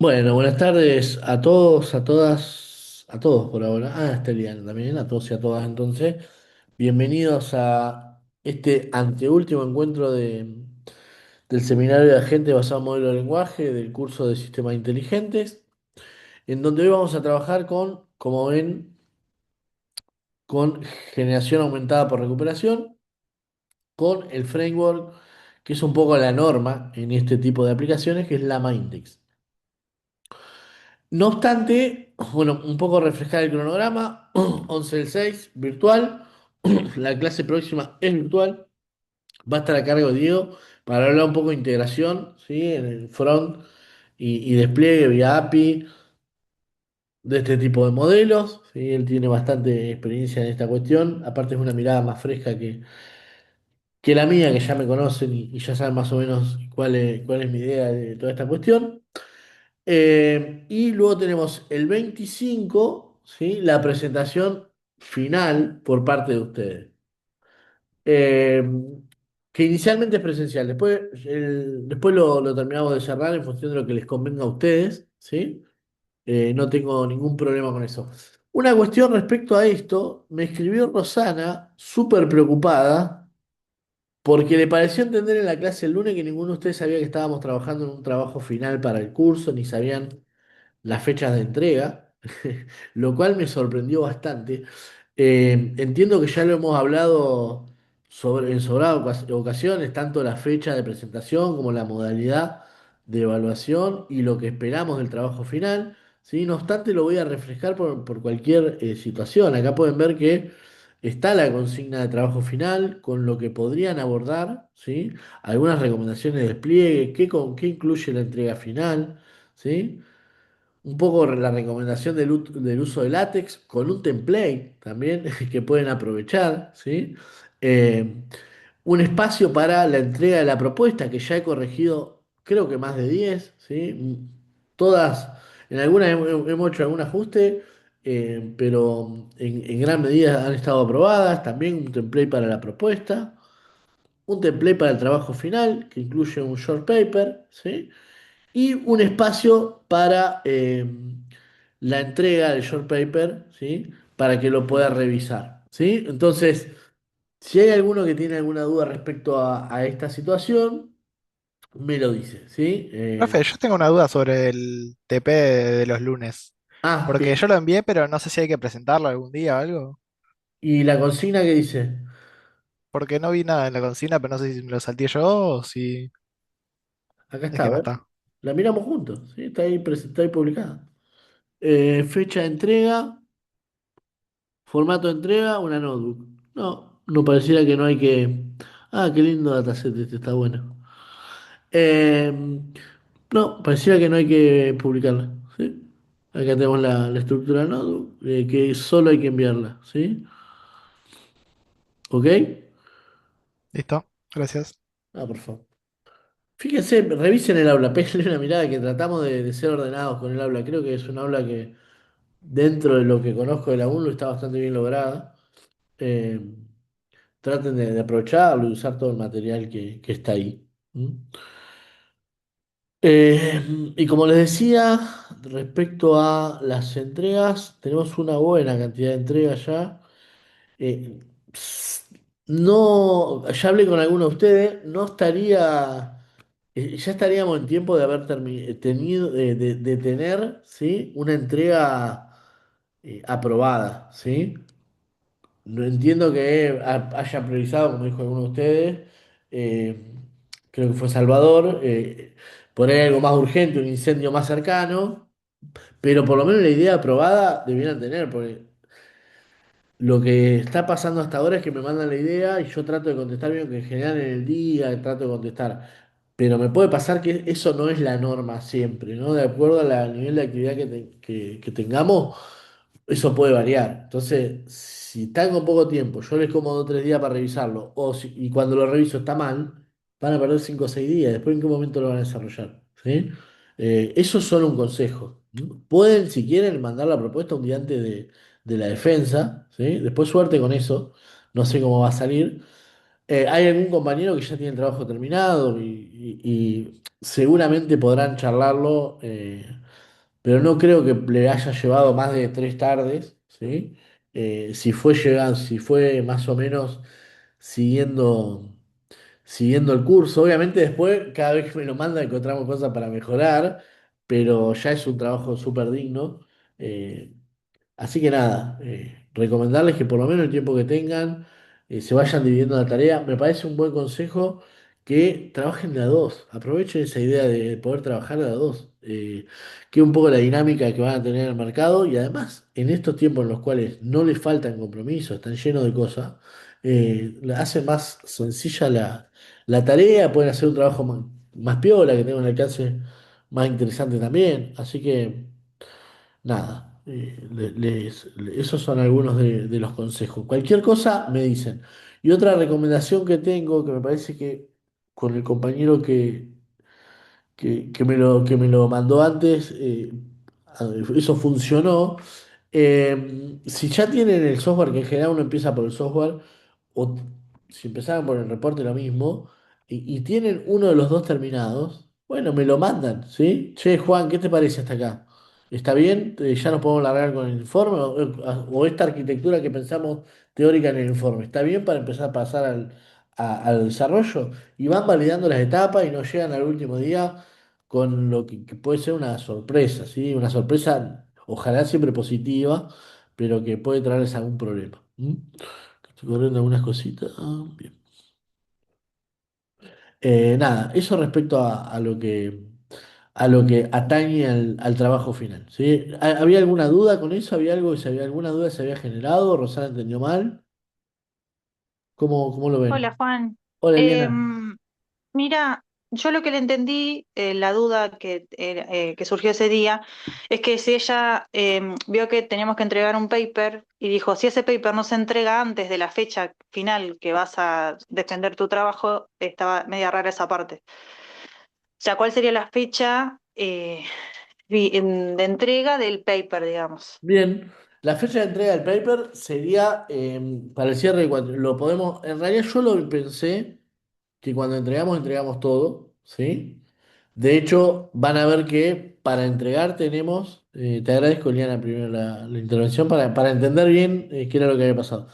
Bueno, buenas tardes a todos, a todas, a todos por ahora. Está Eliana también, a todos y a todas entonces. Bienvenidos a este anteúltimo encuentro del seminario de agente basado en modelo de lenguaje del curso de sistemas inteligentes, en donde hoy vamos a trabajar con, como ven, con generación aumentada por recuperación, con el framework que es un poco la norma en este tipo de aplicaciones, que es Llama Index. No obstante, bueno, un poco refrescar el cronograma, 11 del 6 virtual, la clase próxima es virtual, va a estar a cargo de Diego para hablar un poco de integración, ¿sí? En el front y despliegue vía API de este tipo de modelos, ¿sí? Él tiene bastante experiencia en esta cuestión, aparte es una mirada más fresca que la mía, que ya me conocen y ya saben más o menos cuál es mi idea de toda esta cuestión. Y luego tenemos el 25, ¿sí? La presentación final por parte de ustedes. Eh, que inicialmente es presencial, después lo terminamos de cerrar en función de lo que les convenga a ustedes, ¿sí? No tengo ningún problema con eso. Una cuestión respecto a esto, me escribió Rosana, súper preocupada, porque le pareció entender en la clase el lunes que ninguno de ustedes sabía que estábamos trabajando en un trabajo final para el curso, ni sabían las fechas de entrega, lo cual me sorprendió bastante. Entiendo que ya lo hemos hablado en sobradas ocasiones, tanto la fecha de presentación como la modalidad de evaluación y lo que esperamos del trabajo final, ¿sí? No obstante, lo voy a refrescar por cualquier situación. Acá pueden ver que está la consigna de trabajo final con lo que podrían abordar, ¿sí? Algunas recomendaciones de despliegue, qué incluye la entrega final, ¿sí? Un poco la recomendación del uso de látex con un template también que pueden aprovechar, ¿sí? Eh, un espacio para la entrega de la propuesta, que ya he corregido, creo que más de 10, ¿sí? Todas, en algunas hemos hecho algún ajuste, pero en gran medida han estado aprobadas. También un template para la propuesta, un template para el trabajo final, que incluye un short paper, ¿sí? Y un espacio para la entrega del short paper, ¿sí? Para que lo pueda revisar, ¿sí? Entonces, si hay alguno que tiene alguna duda respecto a esta situación, me lo dice, ¿sí? Profe, yo tengo una duda sobre el TP de los lunes. Porque Bien. yo lo envié, pero no sé si hay que presentarlo algún día o algo. ¿Y la consigna que dice? Porque no vi nada en la consigna, pero no sé si me lo salté yo o si Acá es está, a que no ver. está. La miramos juntos, ¿sí? Está ahí publicada. Fecha de entrega, formato de entrega, una notebook. No pareciera que no hay que. Ah, qué lindo dataset, este está bueno. Eh, no, pareciera que no hay que publicarla, ¿sí? Acá tenemos la estructura del nodo, que solo hay que enviarla, ¿sí? ¿Ok? Listo, gracias. Ah, por favor. Fíjense, revisen el aula, peguen una mirada que tratamos de ser ordenados con el aula. Creo que es un aula que, dentro de lo que conozco de la UNLU, está bastante bien lograda. Eh, traten de aprovecharlo y usar todo el material que está ahí. ¿Mm? Y como les decía, respecto a las entregas, tenemos una buena cantidad de entregas ya. Eh, ps- no, ya hablé con algunos de ustedes, no estaría, ya estaríamos en tiempo de haber tenido, de tener, ¿sí? Una entrega aprobada, ¿sí? No entiendo que haya priorizado, como dijo alguno de ustedes, eh, creo que fue Salvador, poner algo más urgente, un incendio más cercano, pero por lo menos la idea aprobada debieran tener, porque lo que está pasando hasta ahora es que me mandan la idea y yo trato de contestar bien, que en general en el día trato de contestar, pero me puede pasar que eso no es la norma siempre, ¿no? De acuerdo al nivel de actividad que tengamos. Eso puede variar. Entonces, si están con poco tiempo, yo les como 2 o 3 días para revisarlo, y cuando lo reviso está mal, van a perder 5 o 6 días. Después, ¿en qué momento lo van a desarrollar? ¿Sí? Eso es solo un consejo. ¿No? Pueden, si quieren, mandar la propuesta un día antes de la defensa. ¿Sí? Después, suerte con eso. No sé cómo va a salir. Hay algún compañero que ya tiene el trabajo terminado y seguramente podrán charlarlo. pero no creo que le haya llevado más de 3 tardes, ¿sí? Si fue llegando, si fue más o menos siguiendo, siguiendo el curso. Obviamente después, cada vez que me lo manda, encontramos cosas para mejorar, pero ya es un trabajo súper digno. Eh, Así que nada, recomendarles que por lo menos el tiempo que tengan se vayan dividiendo la tarea. Me parece un buen consejo que trabajen de a dos. Aprovechen esa idea de poder trabajar de a dos. Que es un poco la dinámica que van a tener en el mercado y además en estos tiempos en los cuales no les faltan compromisos, están llenos de cosas, la hace más sencilla la tarea, pueden hacer un trabajo más piola, que tenga un alcance más interesante también. Así que... Nada, esos son algunos de los consejos. Cualquier cosa me dicen. Y otra recomendación que tengo, que me parece que con el compañero que me lo mandó antes, eso funcionó. Si ya tienen el software, que en general uno empieza por el software, o si empezaban por el reporte lo mismo, y tienen uno de los dos terminados, bueno, me lo mandan, ¿sí? Che, Juan, ¿qué te parece hasta acá? ¿Está bien? ¿Ya nos podemos largar con el informe? O esta arquitectura que pensamos teórica en el informe, ¿está bien para empezar a pasar al desarrollo? Y van validando las etapas y no llegan al último día con lo que puede ser una sorpresa, ¿sí? Una sorpresa, ojalá siempre positiva, pero que puede traerles algún problema. ¿M? Estoy corriendo algunas cositas. Bien. Nada, eso respecto a lo que atañe al trabajo final, ¿sí? ¿Había alguna duda con eso? ¿Había algo, si había alguna duda se había generado? ¿Rosana entendió mal? ¿Cómo lo ven? Hola Juan. Hola, Eliana. Em, Mira, yo lo que le entendí, la duda que surgió ese día, es que si ella vio que teníamos que entregar un paper y dijo, si ese paper no se entrega antes de la fecha final que vas a defender tu trabajo, estaba media rara esa parte. O sea, ¿cuál sería la fecha de entrega del paper, digamos? Bien, la fecha de entrega del paper sería para el cierre de lo podemos, en realidad yo lo pensé que cuando entregamos todo, ¿sí? De hecho, van a ver que para entregar tenemos, te agradezco, Eliana, primero la intervención para entender bien qué era lo que había pasado.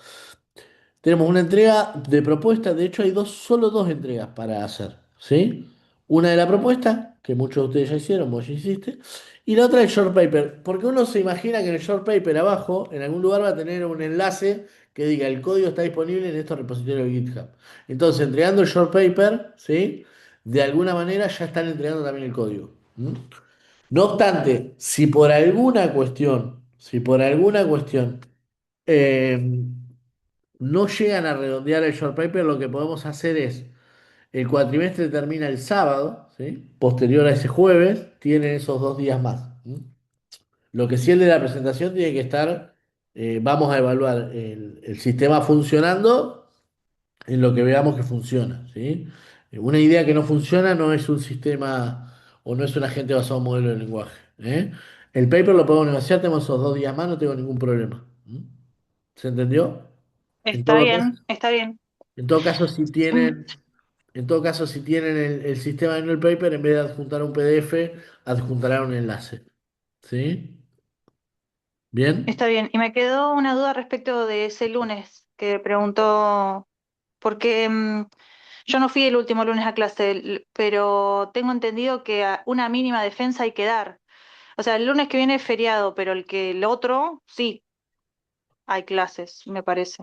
Tenemos una entrega de propuesta, de hecho hay solo dos entregas para hacer, ¿sí? Una de la propuesta, que muchos de ustedes ya hicieron, vos ya hiciste, y la otra del short paper, porque uno se imagina que en el short paper abajo, en algún lugar va a tener un enlace que diga el código está disponible en estos repositorios de GitHub. Entonces, entregando el short paper, ¿sí? De alguna manera ya están entregando también el código. ¿M? No obstante, si por alguna cuestión, eh, no llegan a redondear el short paper, lo que podemos hacer es, el cuatrimestre termina el sábado, ¿sí? Posterior a ese jueves, tienen esos 2 días más. ¿M? Lo que sí el de la presentación tiene que estar, vamos a evaluar el sistema funcionando en lo que veamos que funciona, ¿sí? Una idea que no funciona no es un sistema o no es un agente basado en modelo de lenguaje, ¿eh? El paper lo podemos negociar, tenemos esos 2 días más, no tengo ningún problema. ¿M? ¿Se entendió? En Está todo caso, bien, está bien. en todo caso, si Mm, tienen, en todo caso, si tienen el sistema en el paper, en vez de adjuntar un PDF, adjuntarán un enlace. ¿Sí? ¿Bien? Está bien. Y me quedó una duda respecto de ese lunes que preguntó, porque yo no fui el último lunes a clase, pero tengo entendido que a una mínima defensa hay que dar. O sea, el lunes que viene es feriado, pero el otro sí hay clases, me parece.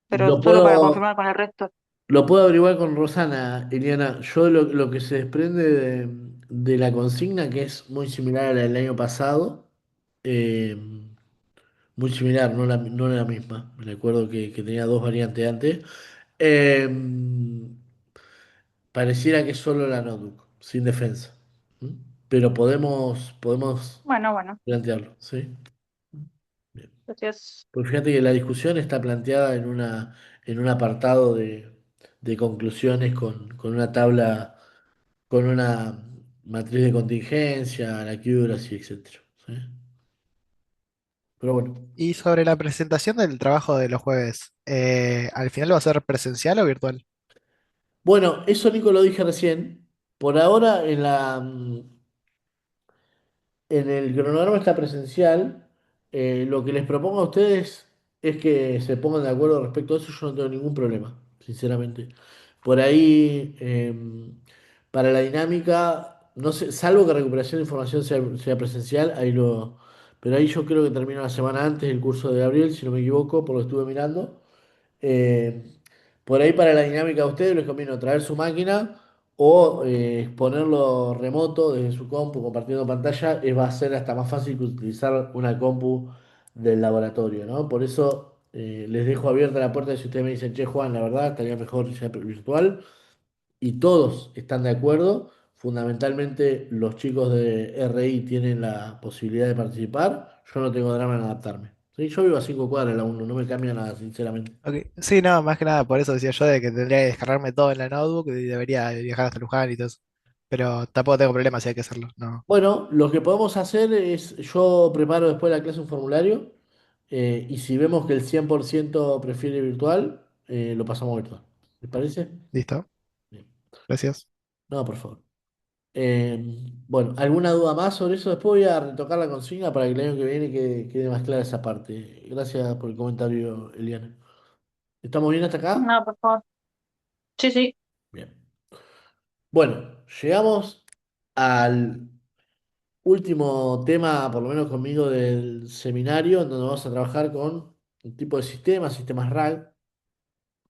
Pero Lo solo para puedo, confirmar con el resto. lo puedo averiguar con Rosana, Eliana. Yo lo que se desprende de la consigna, que es muy similar a la del año pasado, eh, muy similar, no la misma. Me acuerdo que tenía dos variantes antes. Eh, Pareciera que es solo la notebook, sin defensa. ¿Mm? Pero podemos Bueno, bueno, plantearlo, ¿sí? Bien. gracias. Pues fíjate que la discusión está planteada en un apartado de conclusiones con una tabla, con una matriz de contingencia, la accuracy, etcétera, ¿sí? Pero bueno. Y sobre la presentación del trabajo de los jueves, ¿al final va a ser presencial o virtual? Bueno, eso Nico lo dije recién. Por ahora En el cronograma está presencial. Lo que les propongo a ustedes es que se pongan de acuerdo respecto a eso. Yo no tengo ningún problema, sinceramente. Por ahí, para la dinámica, no sé, salvo que recuperación de información sea presencial, pero ahí yo creo que termina la semana antes el curso de Gabriel, si no me equivoco, por lo que estuve mirando. Eh, por ahí para la dinámica a ustedes les conviene o traer su máquina o ponerlo remoto desde su compu compartiendo pantalla, va a ser hasta más fácil que utilizar una compu del laboratorio, ¿no? Por eso les dejo abierta la puerta si ustedes me dicen, che Juan, la verdad estaría mejor ya virtual y todos están de acuerdo. Fundamentalmente los chicos de RI tienen la posibilidad de participar. Yo no tengo drama en adaptarme. ¿Sí? Yo vivo a 5 cuadras la uno, no me cambia nada, sinceramente. Ok. Sí, no, más que nada, por eso decía yo de que tendría que descargarme todo en la notebook y debería viajar hasta Luján y todo eso. Pero tampoco tengo problema si hay que hacerlo. No, Bueno, lo que podemos hacer es, yo preparo después de la clase un formulario y si vemos que el 100% prefiere virtual, lo pasamos a virtual. ¿Les parece? listo. Bien. Gracias. No, por favor. Eh, bueno, ¿alguna duda más sobre eso? Después voy a retocar la consigna para que el año que viene quede más clara esa parte. Gracias por el comentario, Eliana. ¿Estamos bien hasta acá? No, por favor. Sí, sí. Bien. Bueno, llegamos al último tema, por lo menos conmigo, del seminario, en donde vamos a trabajar con un tipo de sistemas RAG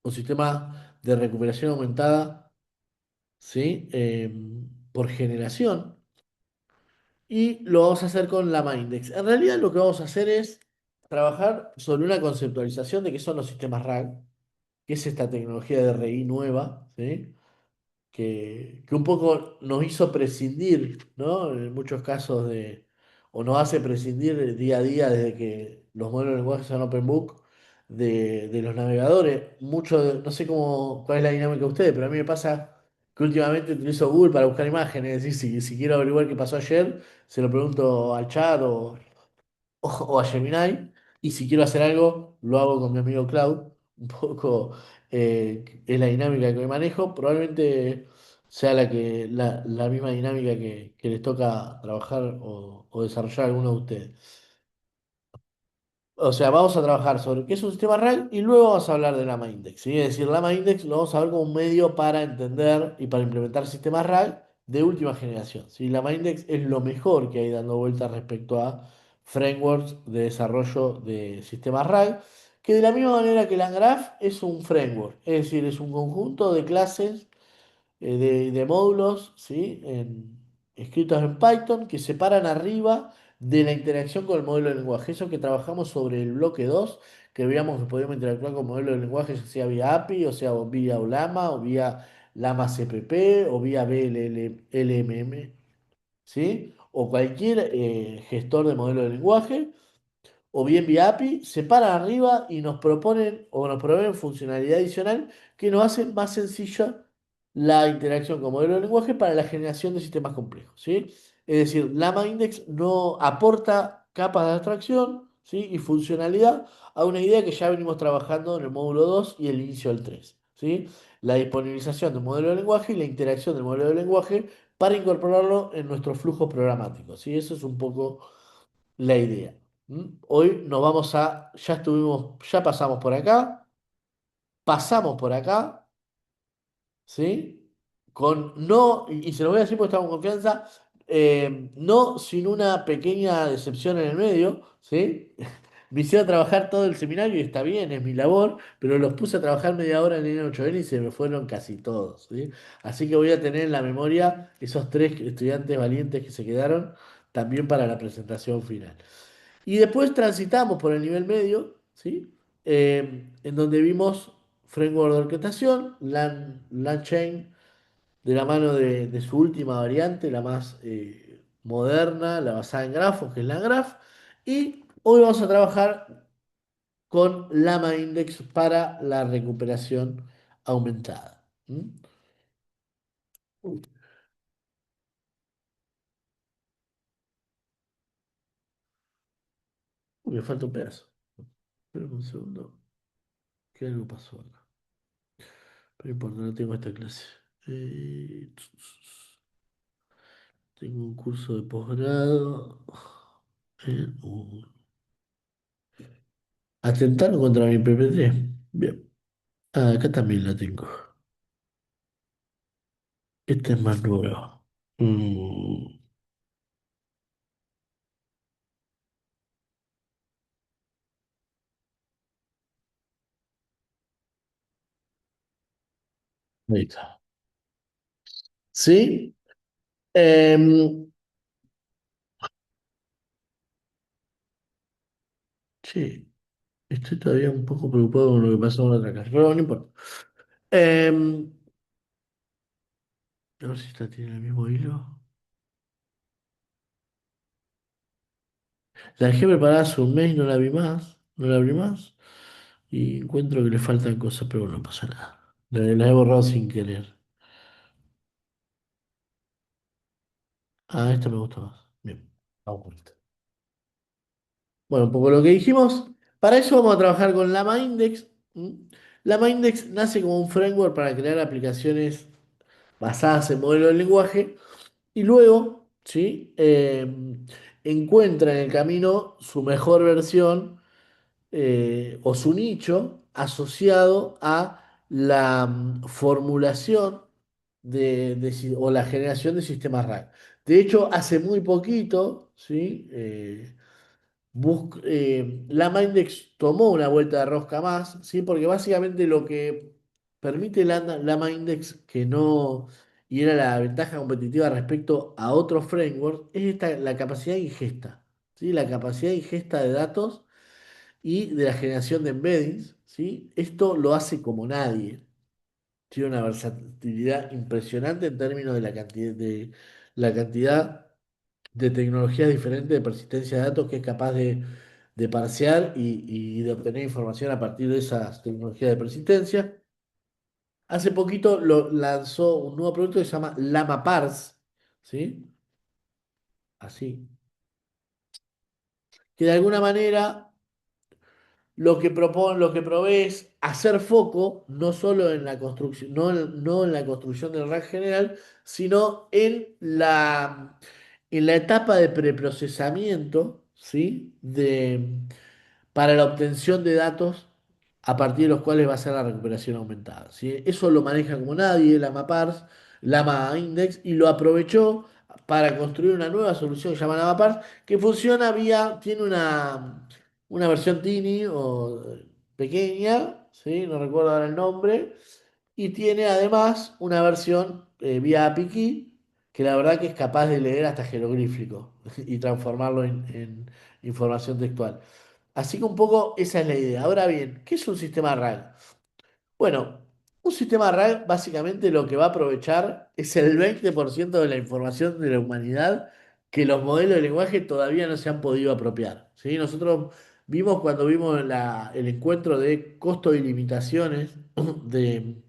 o sistemas de recuperación aumentada, ¿sí? Por generación. Y lo vamos a hacer con Lama Index. En realidad lo que vamos a hacer es trabajar sobre una conceptualización de qué son los sistemas RAG, qué es esta tecnología de RI nueva, ¿sí? Que un poco nos hizo prescindir, ¿no? En muchos casos o nos hace prescindir día a día desde que los modelos de lenguaje son Open Book de los navegadores. No sé cuál es la dinámica de ustedes, pero a mí me pasa que últimamente utilizo Google para buscar imágenes, es decir, si quiero averiguar qué pasó ayer, se lo pregunto al chat o a Gemini, y si quiero hacer algo, lo hago con mi amigo Cloud. Un poco es la dinámica que manejo. Probablemente sea la misma dinámica que les toca trabajar o desarrollar a alguno de ustedes. O sea, vamos a trabajar sobre qué es un sistema RAG y luego vamos a hablar de Lama Index, ¿sí? Es decir, Lama Index lo vamos a ver como un medio para entender y para implementar sistemas RAG de última generación, ¿sí? Lama Index es lo mejor que hay dando vueltas respecto a frameworks de desarrollo de sistemas RAG, que de la misma manera que LangGraph es un framework, es decir, es un conjunto de clases de módulos, ¿sí? Escritos en Python que se paran arriba de la interacción con el modelo de lenguaje. Eso que trabajamos sobre el bloque 2 que veíamos que podíamos interactuar con modelo de lenguaje, ya sea vía API, o sea, o vía OLAMA, o vía Lama CPP, o vía BLLM, ¿sí? O cualquier gestor de modelo de lenguaje o bien vía API, se paran arriba y nos proponen o nos proveen funcionalidad adicional que nos hacen más sencilla la interacción con modelo de lenguaje para la generación de sistemas complejos, ¿sí? Es decir, Lama Index no aporta capas de abstracción, ¿sí? Y funcionalidad a una idea que ya venimos trabajando en el módulo 2 y el inicio del 3, ¿sí? La disponibilización del modelo de lenguaje y la interacción del modelo de lenguaje para incorporarlo en nuestros flujos programáticos, ¿sí? Eso es un poco la idea. ¿Mm? Hoy ya pasamos por acá, pasamos por acá, ¿sí? Y se lo voy a decir porque estamos con confianza, no sin una pequeña decepción en el medio, ¿sí? Me hicieron trabajar todo el seminario y está bien, es mi labor, pero los puse a trabajar media hora en el N8N y se me fueron casi todos, ¿sí? Así que voy a tener en la memoria esos tres estudiantes valientes que se quedaron también para la presentación final. Y después transitamos por el nivel medio, ¿sí? En donde vimos framework de orquestación, LangChain, de la mano de su última variante, la más moderna, la basada en grafos, que es LangGraph. Y hoy vamos a trabajar con Lama Index para la recuperación aumentada. ¿Mm? Uy, me falta un pedazo. Espera un segundo, que algo pasó acá. Pero no importa, no tengo esta clase. Tengo un curso de posgrado. en Atentaron contra mi PPT. Bien. Ah, acá también la tengo. Esta es más nueva. Mm, ahí está. ¿Sí? Em, sí, estoy todavía un poco preocupado con lo que pasó en la otra casa, pero no importa. Em, a ver si esta tiene el mismo hilo. La dejé preparada hace un mes y no la vi más. No la abrí más. Y encuentro que le faltan cosas, pero no pasa nada. La he borrado sin querer. Ah, esta me gusta más. Bien, vamos con esta. Bueno, un poco lo que dijimos. Para eso vamos a trabajar con Lama Index. ¿Mm? Lama Index nace como un framework para crear aplicaciones basadas en modelos de lenguaje y luego, ¿sí? Encuentra en el camino su mejor versión o su nicho asociado a la formulación o la generación de sistemas RAG. De hecho, hace muy poquito, ¿sí? Lama Index tomó una vuelta de rosca más, ¿sí? Porque básicamente lo que permite Lama Index que no, y era la ventaja competitiva respecto a otros frameworks, es la capacidad de ingesta, ¿sí? La capacidad de ingesta de datos y de la generación de embeddings, ¿sí? Esto lo hace como nadie. Tiene una versatilidad impresionante en términos la cantidad de tecnologías diferentes de persistencia de datos que es capaz de parsear y de obtener información a partir de esas tecnologías de persistencia. Hace poquito lanzó un nuevo producto que se llama Llama Parse, ¿sí? Así. Que de alguna manera lo que provee es hacer foco no solo en la construcción, no en la construcción del RAG general, sino en la etapa de preprocesamiento, ¿sí? Para la obtención de datos a partir de los cuales va a ser la recuperación aumentada, ¿sí? Eso lo maneja como nadie, Llama Lama Index, y lo aprovechó para construir una nueva solución que se llama Lama Parse, que funciona tiene una versión Tiny o pequeña, ¿sí? No recuerdo ahora el nombre, y tiene además una versión vía API Key, que la verdad que es capaz de leer hasta jeroglífico y transformarlo en información textual. Así que un poco esa es la idea. Ahora bien, ¿qué es un sistema RAG? Bueno, un sistema RAG básicamente lo que va a aprovechar es el 20% de la información de la humanidad que los modelos de lenguaje todavía no se han podido apropiar, ¿sí? Nosotros vimos cuando vimos el encuentro de costo y limitaciones de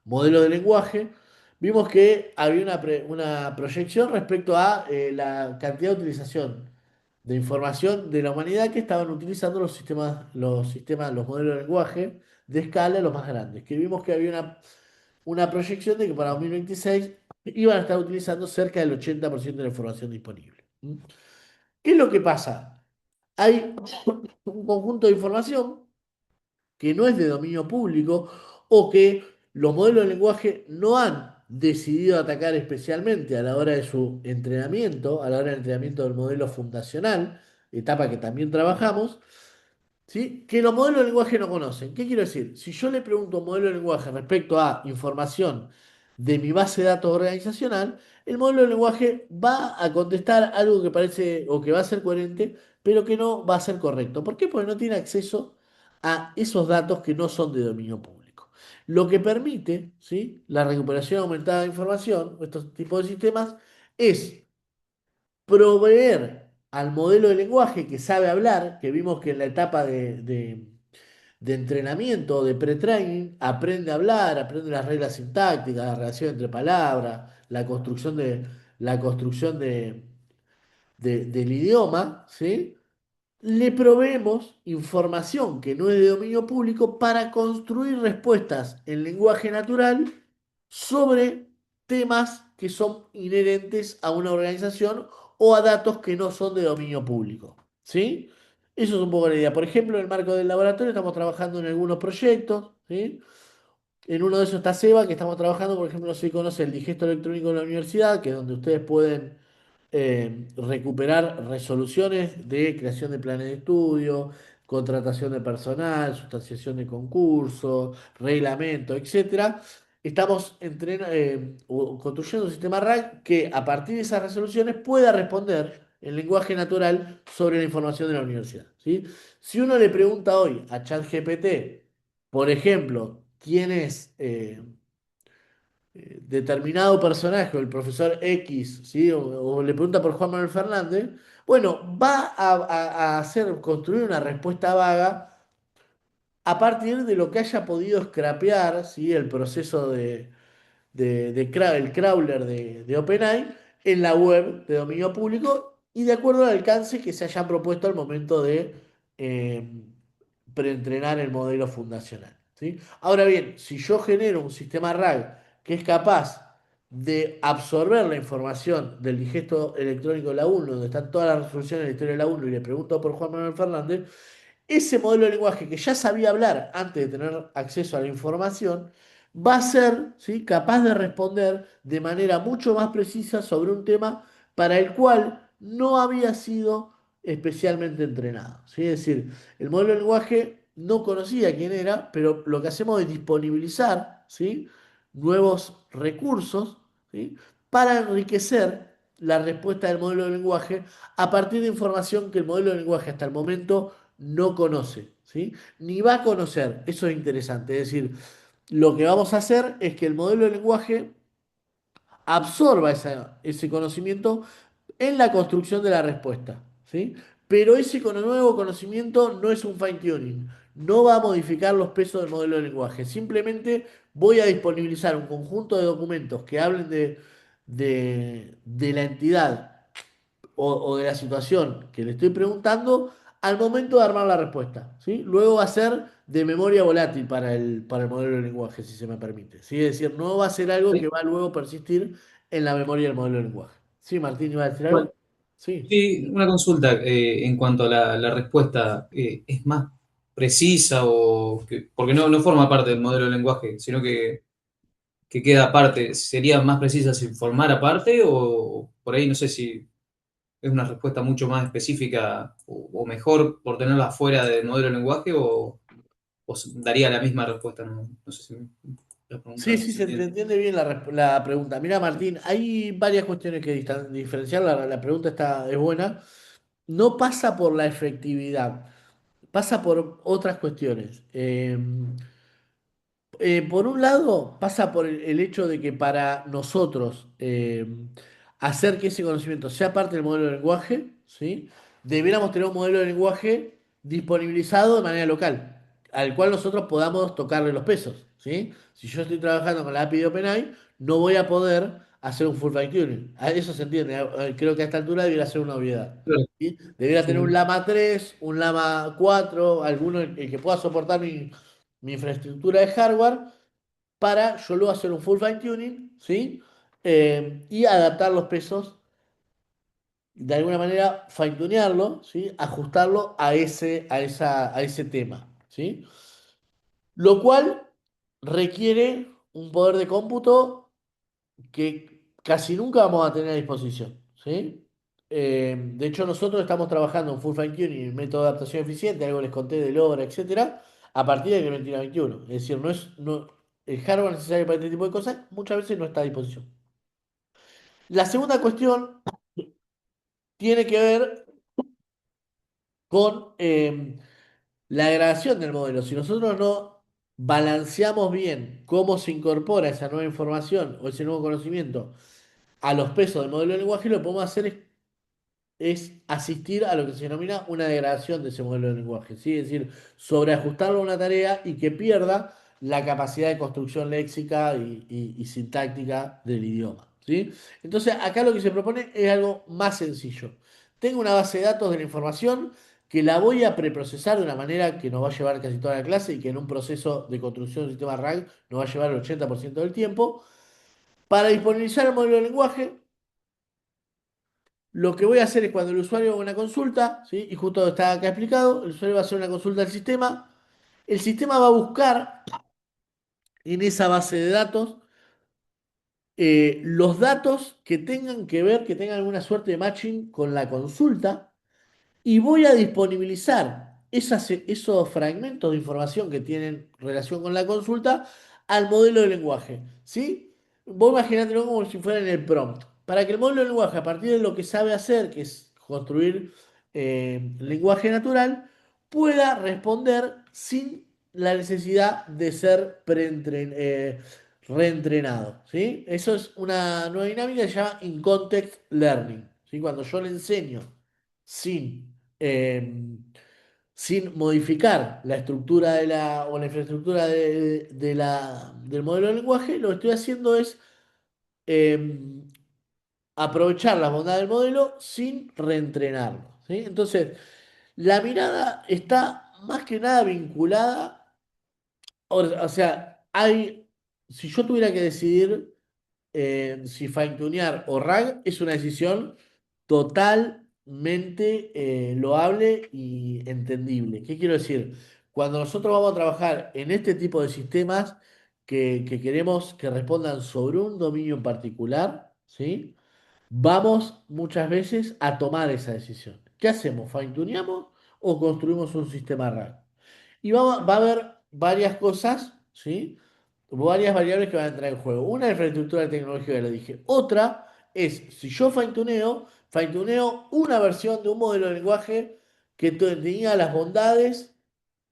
modelos de lenguaje, vimos que había una proyección respecto a la cantidad de utilización de información de la humanidad que estaban utilizando los modelos de lenguaje de escala los más grandes. Que vimos que había una proyección de que para 2026 iban a estar utilizando cerca del 80% de la información disponible. ¿Mm? ¿Qué es lo que pasa? Hay un conjunto de información que no es de dominio público o que los modelos de lenguaje no han decidido atacar especialmente a la hora de su entrenamiento, a la hora del entrenamiento del modelo fundacional, etapa que también trabajamos, ¿sí? Que los modelos de lenguaje no conocen. ¿Qué quiero decir? Si yo le pregunto a un modelo de lenguaje respecto a información de mi base de datos organizacional, el modelo de lenguaje va a contestar algo que parece o que va a ser coherente, pero que no va a ser correcto. ¿Por qué? Porque no tiene acceso a esos datos que no son de dominio público. Lo que permite, ¿sí? La recuperación aumentada de información, estos tipos de sistemas, es proveer al modelo de lenguaje que sabe hablar, que vimos que en la etapa de entrenamiento, de pre-training, aprende a hablar, aprende las reglas sintácticas, la relación entre palabras, la construcción del idioma, ¿sí? Le proveemos información que no es de dominio público para construir respuestas en lenguaje natural sobre temas que son inherentes a una organización o a datos que no son de dominio público. ¿Sí? Eso es un poco la idea. Por ejemplo, en el marco del laboratorio estamos trabajando en algunos proyectos, ¿sí? En uno de esos está Seba, que estamos trabajando, por ejemplo, no sé si conoce el digesto electrónico de la universidad, que es donde ustedes pueden recuperar resoluciones de creación de planes de estudio, contratación de personal, sustanciación de concursos, reglamento, etcétera. Estamos construyendo un sistema RAG que a partir de esas resoluciones pueda responder en lenguaje natural sobre la información de la universidad, ¿sí? Si uno le pregunta hoy a ChatGPT, por ejemplo, quién es determinado personaje, o el profesor X, ¿sí? O le pregunta por Juan Manuel Fernández, bueno, va a hacer, construir una respuesta vaga a partir de lo que haya podido scrapear, ¿sí? El proceso el crawler de OpenAI en la web de dominio público y de acuerdo al alcance que se hayan propuesto al momento de eh, preentrenar el modelo fundacional, ¿sí? Ahora bien, si yo genero un sistema RAG que es capaz de absorber la información del digesto electrónico de la UNO, donde están todas las resoluciones de la historia de la UNO, y le pregunto por Juan Manuel Fernández, ese modelo de lenguaje que ya sabía hablar antes de tener acceso a la información, va a ser, ¿sí?, capaz de responder de manera mucho más precisa sobre un tema para el cual no había sido especialmente entrenado, ¿sí? Es decir, el modelo de lenguaje no conocía quién era, pero lo que hacemos es disponibilizar, ¿sí?, nuevos recursos, ¿sí?, para enriquecer la respuesta del modelo de lenguaje a partir de información que el modelo de lenguaje hasta el momento no conoce, ¿sí? Ni va a conocer. Eso es interesante. Es decir, lo que vamos a hacer es que el modelo de lenguaje absorba ese conocimiento en la construcción de la respuesta, ¿sí? Pero ese nuevo conocimiento no es un fine tuning, no va a modificar los pesos del modelo de lenguaje, simplemente voy a disponibilizar un conjunto de documentos que hablen de la entidad o de la situación que le estoy preguntando al momento de armar la respuesta, ¿sí? Luego va a ser de memoria volátil para el modelo de lenguaje, si se me permite, ¿sí? Es decir, no va a ser algo que va a luego persistir en la memoria del modelo de lenguaje. Sí, Martín, ¿iba a decir algo? Bueno, Sí. sí, una consulta en cuanto a la respuesta. ¿Es más precisa porque no forma parte del modelo de lenguaje, sino que queda aparte? ¿Sería más precisa si formara parte o por ahí no sé si es una respuesta mucho más específica o mejor por tenerla fuera del modelo de lenguaje o daría la misma respuesta? No, no sé si la Sí, pregunta sí, se se te entiende. entiende bien la pregunta. Mira, Martín, hay varias cuestiones que diferenciar. La pregunta es buena. No pasa por la efectividad, pasa por otras cuestiones. Por un lado, pasa por el hecho de que para nosotros hacer que ese conocimiento sea parte del modelo de lenguaje, ¿sí?, debiéramos tener un modelo de lenguaje disponibilizado de manera local, al cual nosotros podamos tocarle los pesos, ¿sí? Si yo estoy trabajando con la API de OpenAI, no voy a poder hacer un full fine tuning. Eso se entiende. Creo que a esta altura debería ser una obviedad. Claro, ¿Sí? Debería tener un sí. Llama 3, un Llama 4, alguno el que pueda soportar mi infraestructura de hardware para yo luego hacer un full fine tuning, ¿sí? Y adaptar los pesos, de alguna manera fine tunearlo, ¿sí? Ajustarlo a ese tema, ¿sí? Lo cual requiere un poder de cómputo que casi nunca vamos a tener a disposición, ¿sí? De hecho, nosotros estamos trabajando en Full Fine Tuning, el método de adaptación eficiente, algo les conté de LoRa, etcétera, a partir de Clementina 21. Es decir, el hardware necesario para este tipo de cosas muchas veces no está a disposición. La segunda cuestión tiene que ver con la degradación del modelo. Si nosotros no balanceamos bien cómo se incorpora esa nueva información o ese nuevo conocimiento a los pesos del modelo de lenguaje, lo que podemos hacer es asistir a lo que se denomina una degradación de ese modelo de lenguaje, ¿sí? Es decir, sobreajustarlo a una tarea y que pierda la capacidad de construcción léxica y sintáctica del idioma, ¿sí? Entonces, acá lo que se propone es algo más sencillo. Tengo una base de datos de la información que la voy a preprocesar de una manera que nos va a llevar casi toda la clase y que en un proceso de construcción de un sistema RAG nos va a llevar el 80% del tiempo. Para disponibilizar el modelo de lenguaje, lo que voy a hacer es cuando el usuario haga una consulta, ¿sí? Y justo está acá explicado, el usuario va a hacer una consulta al sistema, el sistema va a buscar en esa base de datos los datos que tengan que ver, que tengan alguna suerte de matching con la consulta y voy a disponibilizar esos fragmentos de información que tienen relación con la consulta al modelo de lenguaje, ¿sí? Vos imaginátelo como si fuera en el prompt. Para que el modelo de lenguaje, a partir de lo que sabe hacer, que es construir lenguaje natural, pueda responder sin la necesidad de ser reentrenado, ¿sí? Eso es una nueva dinámica que se llama in-context learning, ¿sí? Cuando yo le enseño sin, eh, sin modificar la estructura o la infraestructura del modelo de lenguaje, lo que estoy haciendo es eh, aprovechar la bondad del modelo sin reentrenarlo, ¿sí? Entonces, la mirada está más que nada vinculada, o sea, si yo tuviera que decidir si fine-tunear o RAG, es una decisión totalmente loable y entendible. ¿Qué quiero decir? Cuando nosotros vamos a trabajar en este tipo de sistemas que queremos que respondan sobre un dominio en particular, ¿sí? Vamos muchas veces a tomar esa decisión. ¿Qué hacemos? ¿Fine-tuneamos o construimos un sistema RAG? Y va a haber varias cosas, ¿sí? Varias variables que van a entrar en juego. Una es la infraestructura tecnológica, ya lo dije. Otra es, si yo fine-tuneo una versión de un modelo de lenguaje que tenía las bondades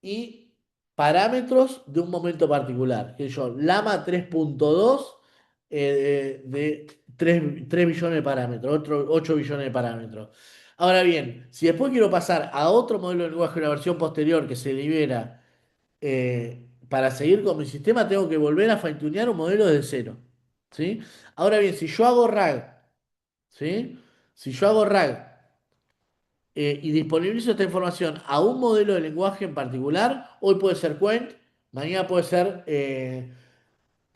y parámetros de un momento particular. Que yo, Lama 3.2 de 3 billones de parámetros, 8 billones de parámetros. Ahora bien, si después quiero pasar a otro modelo de lenguaje, una versión posterior que se libera para seguir con mi sistema, tengo que volver a fine-tunear un modelo desde cero, ¿sí? Ahora bien, si yo hago RAG, ¿sí? Si yo hago RAG y disponibilizo esta información a un modelo de lenguaje en particular, hoy puede ser Quent, mañana puede ser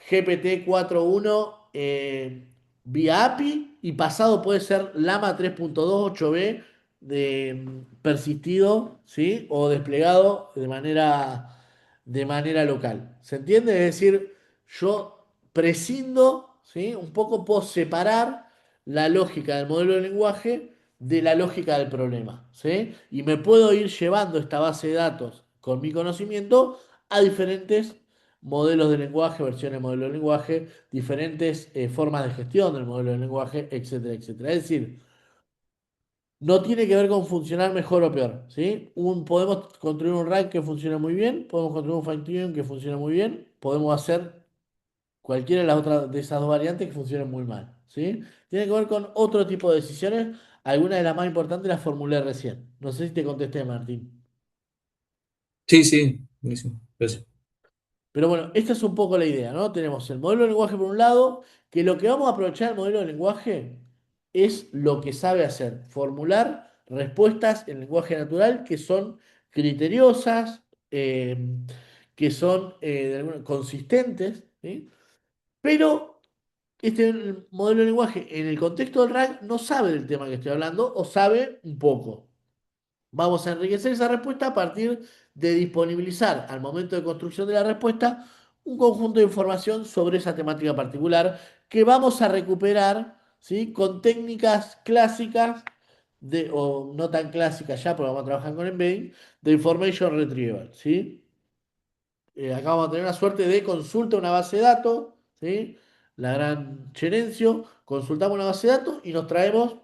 GPT 4.1 vía API y pasado puede ser Llama 3.2 8B persistido, ¿sí? O desplegado de manera local. ¿Se entiende? Es decir, yo prescindo, ¿sí? Un poco puedo separar la lógica del modelo de lenguaje de la lógica del problema, ¿sí? Y me puedo ir llevando esta base de datos con mi conocimiento a diferentes modelos de lenguaje, versiones de modelo de lenguaje, diferentes formas de gestión del modelo de lenguaje, etcétera, etcétera. Es decir, no tiene que ver con funcionar mejor o peor, ¿sí? Podemos construir un rack que funcione muy bien, podemos construir un fine-tuning que funcione muy bien, podemos hacer cualquiera de las otras de esas dos variantes que funcionen muy mal, ¿sí? Tiene que ver con otro tipo de decisiones, algunas de las más importantes las formulé recién. No sé si te contesté, Martín. Sí, sí, buenísimo. Gracias. Pero bueno, esta es un poco la idea, ¿no? Tenemos el modelo de lenguaje por un lado, que lo que vamos a aprovechar del modelo de lenguaje es lo que sabe hacer, formular respuestas en lenguaje natural que son criteriosas, que son consistentes, ¿sí? Pero este modelo de lenguaje en el contexto del RAG no sabe del tema que estoy hablando o sabe un poco. Vamos a enriquecer esa respuesta a partir de disponibilizar al momento de construcción de la respuesta un conjunto de información sobre esa temática particular que vamos a recuperar, ¿sí? Con técnicas clásicas o no tan clásicas ya, porque vamos a trabajar con embedding, de information retrieval, ¿sí? Acá vamos a tener una suerte de consulta a una base de datos, ¿sí? La gran Cherencio, consultamos una base de datos y nos traemos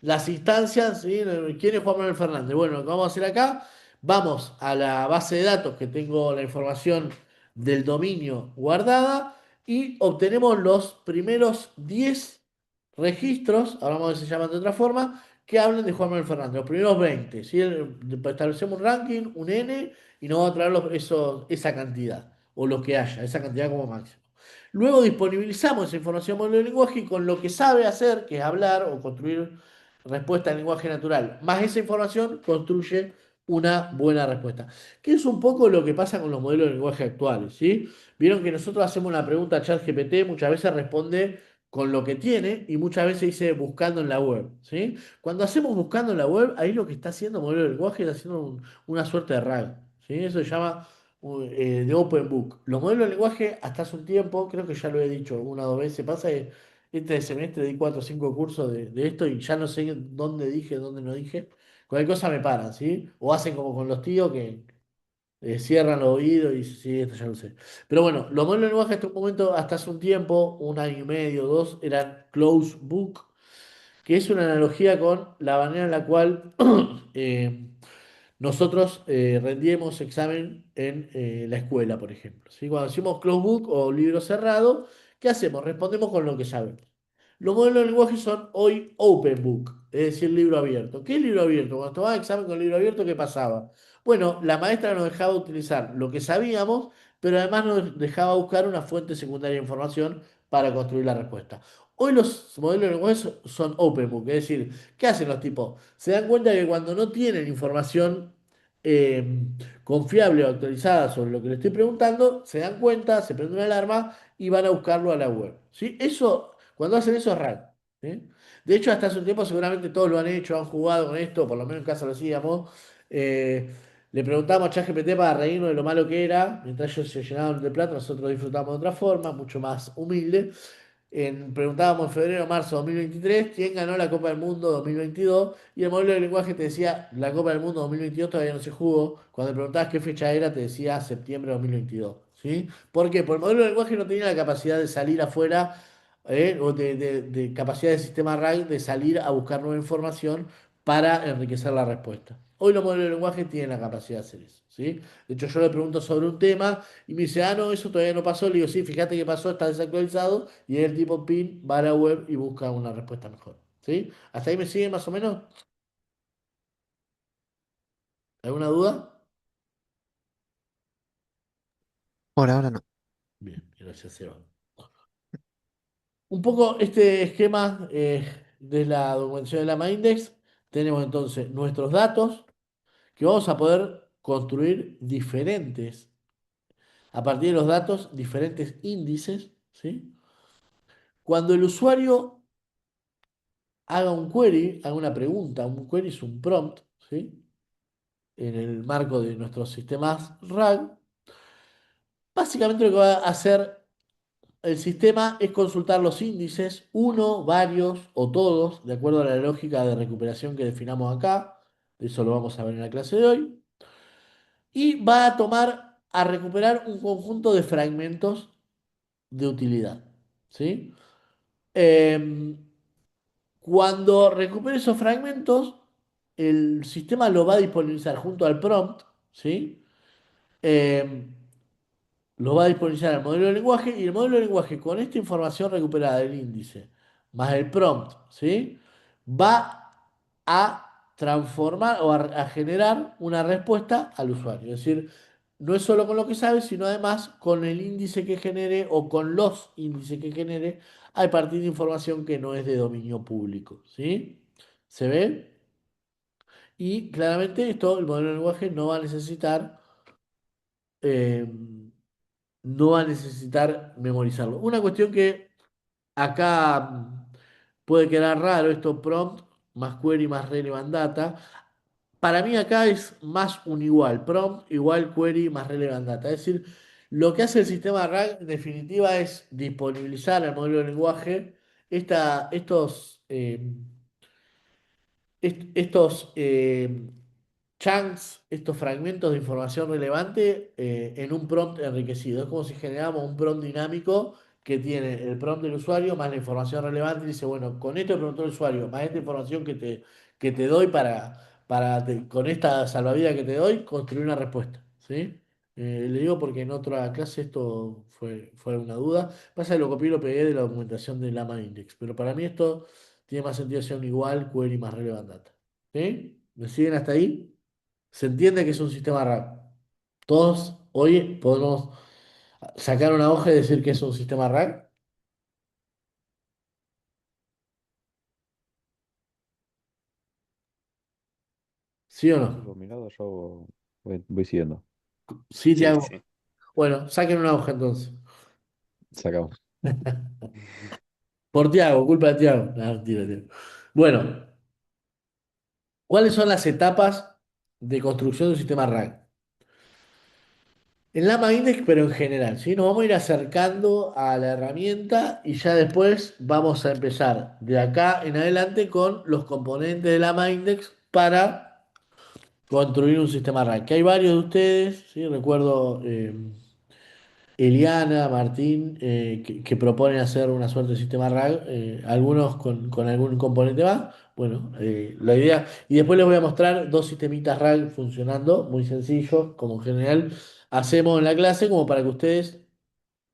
las instancias, ¿sí? ¿Quién es Juan Manuel Fernández? Bueno, lo que vamos a hacer acá, vamos a la base de datos que tengo la información del dominio guardada y obtenemos los primeros 10 registros, ahora vamos a ver si se llaman de otra forma, que hablen de Juan Manuel Fernández, los primeros 20, ¿sí? Establecemos un ranking, un N, y nos vamos a traer esa cantidad, o lo que haya, esa cantidad como máximo. Luego disponibilizamos esa información en modelo de lenguaje y con lo que sabe hacer, que es hablar o construir respuesta en lenguaje natural, más esa información construye una buena respuesta. Que es un poco lo que pasa con los modelos de lenguaje actuales, ¿sí? Vieron que nosotros hacemos una pregunta a ChatGPT, muchas veces responde con lo que tiene y muchas veces dice buscando en la web, ¿sí? Cuando hacemos buscando en la web, ahí lo que está haciendo el modelo de lenguaje es haciendo una suerte de RAG, ¿sí? Eso se llama de Open Book. Los modelos de lenguaje, hasta hace un tiempo, creo que ya lo he dicho una o dos veces, pasa que este semestre di 4 o 5 cursos de esto y ya no sé dónde dije, dónde no dije. Cualquier cosa me paran, ¿sí? O hacen como con los tíos que cierran los oídos y sí, esto ya lo sé. Pero bueno, los modelos de lenguaje hasta un momento, hasta hace un tiempo, un año y medio, dos, eran closed book, que es una analogía con la manera en la cual eh, nosotros rendíamos examen en la escuela, por ejemplo, ¿sí? Cuando decimos closed book o libro cerrado, ¿qué hacemos? Respondemos con lo que sabemos. Los modelos de lenguaje son hoy open book, es decir, libro abierto. ¿Qué es libro abierto? Cuando tomaba examen con libro abierto, ¿qué pasaba? Bueno, la maestra nos dejaba utilizar lo que sabíamos, pero además nos dejaba buscar una fuente secundaria de información para construir la respuesta. Hoy los modelos de lenguaje son open book, es decir, ¿qué hacen los tipos? Se dan cuenta que cuando no tienen información eh, confiable o actualizada sobre lo que le estoy preguntando, se dan cuenta, se prende una alarma y van a buscarlo a la web. ¿Sí? Eso, cuando hacen eso es raro. ¿Sí? De hecho, hasta hace un tiempo seguramente todos lo han hecho, han jugado con esto, por lo menos en casa lo hacíamos. Eh, Le preguntamos a ChatGPT para reírnos de lo malo que era, mientras ellos se llenaban de plata, nosotros disfrutamos de otra forma, mucho más humilde. Preguntábamos en febrero, marzo de 2023 quién ganó la Copa del Mundo 2022 y el modelo de lenguaje te decía la Copa del Mundo 2022 todavía no se jugó. Cuando le preguntabas qué fecha era te decía septiembre de 2022. ¿Sí? ¿Por qué? Porque el modelo de lenguaje no tenía la capacidad de salir afuera o de capacidad del sistema RAG de salir a buscar nueva información para enriquecer la respuesta. Hoy los modelos de lenguaje tienen la capacidad de hacer eso. ¿Sí? De hecho, yo le pregunto sobre un tema y me dice, ah, no, eso todavía no pasó. Le digo, sí, fíjate qué pasó, está desactualizado. Y el tipo PIN va a la web y busca una respuesta mejor. ¿Sí? ¿Hasta ahí me sigue más o menos? ¿Alguna duda? Por ahora no. Bien, gracias, Seba. Un poco este esquema de la documentación de la Index. Tenemos entonces nuestros datos que vamos a poder construir diferentes, a partir de los datos, diferentes índices. ¿Sí? Cuando el usuario haga un query, haga una pregunta, un query es un prompt, ¿sí? En el marco de nuestros sistemas RAG, básicamente lo que va a hacer el sistema es consultar los índices, uno, varios o todos, de acuerdo a la lógica de recuperación que definamos acá, eso lo vamos a ver en la clase de hoy, y va a tomar, a recuperar un conjunto de fragmentos de utilidad, ¿sí? Em, Cuando recupere esos fragmentos, el sistema lo va a disponibilizar junto al prompt, ¿sí? Eh, lo va a disponibilizar al modelo de lenguaje y el modelo de lenguaje con esta información recuperada del índice más el prompt, ¿sí? Va a transformar o a generar una respuesta al usuario. Es decir, no es solo con lo que sabe, sino además con el índice que genere o con los índices que genere a partir de información que no es de dominio público, ¿sí? ¿Se ve? Y claramente esto, el modelo de lenguaje no va a necesitar eh, no va a necesitar memorizarlo. Una cuestión que acá puede quedar raro, esto prompt más query más relevant data. Para mí acá es más un igual, prompt igual query más relevant data. Es decir, lo que hace el sistema RAG en definitiva es disponibilizar al modelo de lenguaje estos, estos chunks, estos fragmentos de información relevante en un prompt enriquecido. Es como si generáramos un prompt dinámico que tiene el prompt del usuario más la información relevante y dice, bueno, con esto que preguntó el usuario, más esta información que te doy con esta salvavidas que te doy, construir una respuesta. ¿Sí? Le digo porque en otra clase esto fue una duda. Pasa que lo copié y lo pegué de la documentación de Lama Index, pero para mí esto tiene más sentido ser un igual, query más relevant data. ¿Sí? ¿Me siguen hasta ahí? Se entiende que es un sistema RAG. Todos hoy podemos sacar una hoja y decir que es un sistema RAG. ¿Sí o Sí, por no? mi lado yo voy siguiendo. Sí, Sí, Tiago. sí. Bueno, saquen una hoja entonces. Sacamos. Por Tiago, culpa de Tiago. No, mentira, Tiago. Bueno, ¿cuáles son las etapas de construcción de un sistema RAG? En Lama Index, pero en general, ¿sí? Nos vamos a ir acercando a la herramienta y ya después vamos a empezar de acá en adelante con los componentes de Lama Index para construir un sistema RAG. Que hay varios de ustedes, ¿sí? Recuerdo Eliana, Martín, que proponen hacer una suerte de sistema RAG, algunos con algún componente más. Bueno, la idea. Y después les voy a mostrar dos sistemitas RAG funcionando, muy sencillos, como en general hacemos en la clase, como para que ustedes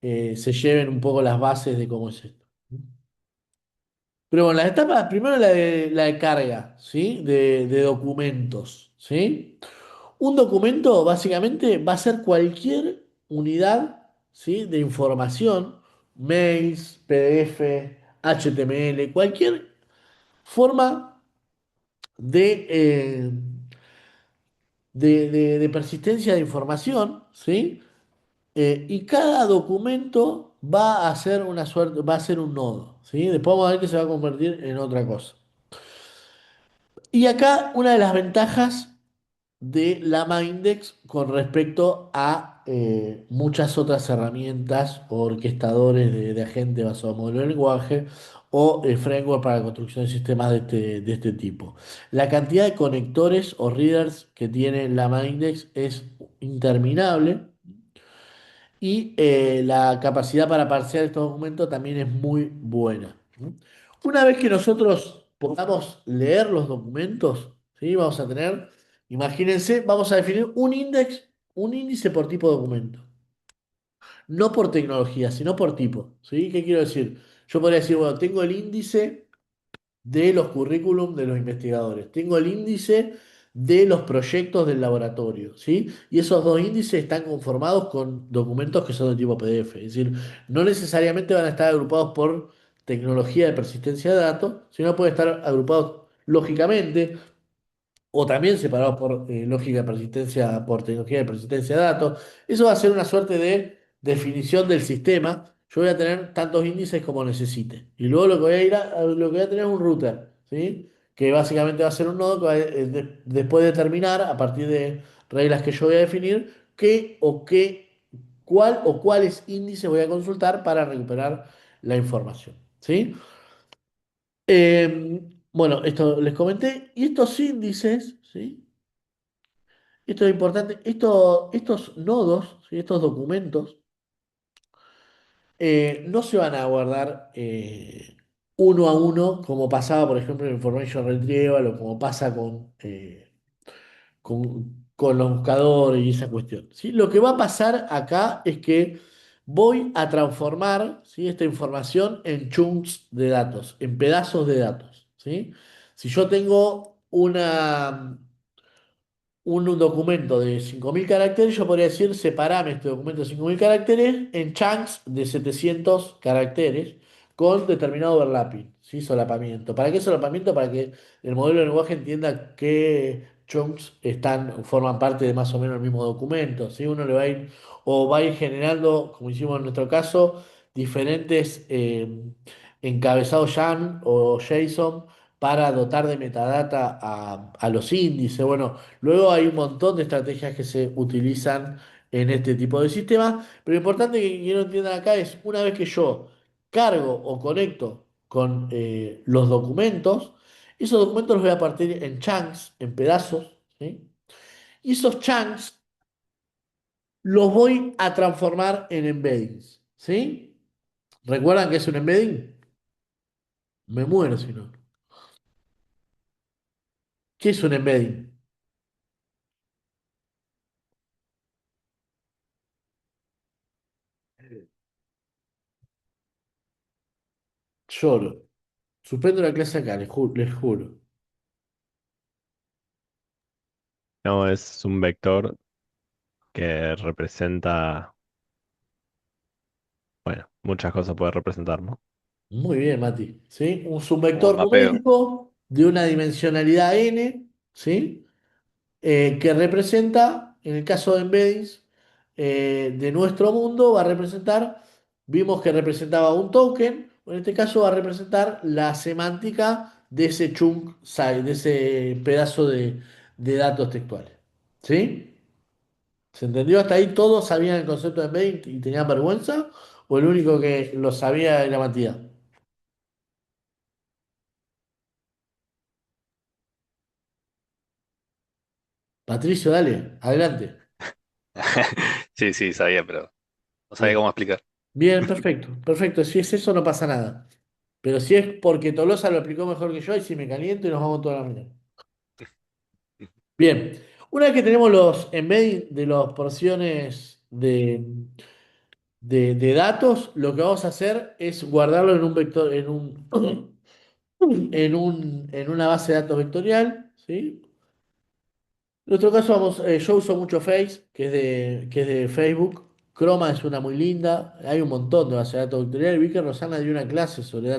se lleven un poco las bases de cómo es esto. Pero bueno, las etapas, primero la de carga, ¿sí? De documentos, ¿sí? Un documento básicamente va a ser cualquier unidad, ¿sí? De información, mails, PDF, HTML, cualquier forma de persistencia de información, ¿sí? Y cada documento va a ser una suerte, va a ser un nodo, ¿sí? Después vamos a ver que se va a convertir en otra cosa. Y acá una de las ventajas de Lama Index con respecto a muchas otras herramientas o orquestadores de agentes basados en modelo de lenguaje o framework para la construcción de sistemas de este tipo. La cantidad de conectores o readers que tiene Lama Index es interminable y la capacidad para parsear estos documentos también es muy buena. ¿Sí? Una vez que nosotros podamos leer los documentos, ¿sí? Vamos a tener, imagínense, vamos a definir un índice por tipo de documento. No por tecnología, sino por tipo. ¿Sí? ¿Qué quiero decir? Yo podría decir, bueno, tengo el índice de los currículum de los investigadores. Tengo el índice de los proyectos del laboratorio, ¿sí? Y esos dos índices están conformados con documentos que son de tipo PDF. Es decir, no necesariamente van a estar agrupados por tecnología de persistencia de datos, sino pueden estar agrupados lógicamente o también separados por lógica de persistencia, por tecnología de persistencia de datos. Eso va a ser una suerte de definición del sistema. Yo voy a tener tantos índices como necesite. Y luego lo que voy a ir lo que voy a tener es un router, ¿sí? Que básicamente va a ser un nodo que va a, después de determinar, a partir de reglas que yo voy a definir, cuál o cuáles índices voy a consultar para recuperar la información, ¿sí? Bueno, esto les comenté. Y estos índices, ¿sí? Esto es importante. Estos nodos, ¿sí? Estos documentos, no se van a guardar uno a uno, como pasaba, por ejemplo, en Information Retrieval o como pasa con los buscadores y esa cuestión. ¿Sí? Lo que va a pasar acá es que voy a transformar, ¿sí? Esta información en chunks de datos, en pedazos de datos. ¿Sí? Si yo tengo un documento de 5.000 caracteres, yo podría decir, separame este documento de 5.000 caracteres en chunks de 700 caracteres con determinado overlapping, ¿sí? Solapamiento. ¿Para qué solapamiento? Para que el modelo de lenguaje entienda qué chunks forman parte de más o menos el mismo documento, ¿sí? Uno le va a ir, o va a ir generando, como hicimos en nuestro caso, diferentes encabezados YAML o JSON para dotar de metadata a los índices. Bueno, luego hay un montón de estrategias que se utilizan en este tipo de sistemas, pero lo importante que quiero entiendan acá es, una vez que yo cargo o conecto con los documentos, esos documentos los voy a partir en chunks, en pedazos, ¿sí? Y esos chunks los voy a transformar en embeddings, ¿sí? ¿Recuerdan qué es un embedding? Me muero si no. ¿Qué es un embedding? Lloro. Suspendo la clase acá, les juro. No, es un vector que representa, bueno, muchas cosas puede representar, ¿no? Muy bien, Mati. ¿Sí? Un Como un subvector mapeo. numérico de una dimensionalidad n, ¿sí? que representa, en el caso de embeddings de nuestro mundo, va a representar, vimos que representaba un token, en este caso va a representar la semántica de ese chunk size, de ese pedazo de datos textuales. ¿Sí? ¿Se entendió hasta ahí? ¿Todos sabían el concepto de embedding y tenían vergüenza? ¿O el único que lo sabía era Matías? Patricio, dale, adelante. Sí, sí, sabía, pero no sabía Bien. cómo explicar. Bien, perfecto, perfecto. Si es eso, no pasa nada. Pero si es porque Tolosa lo explicó mejor que yo, y si me caliento y nos vamos toda la mañana. Bien, una vez que tenemos los embedding de las porciones de datos, lo que vamos a hacer es guardarlo en un vector, en una base de datos vectorial, ¿sí? En nuestro caso, yo uso mucho Face, que es de Facebook. Chroma es una muy linda. Hay un montón de bases de datos vectoriales. Vi que Rosana dio una clase sobre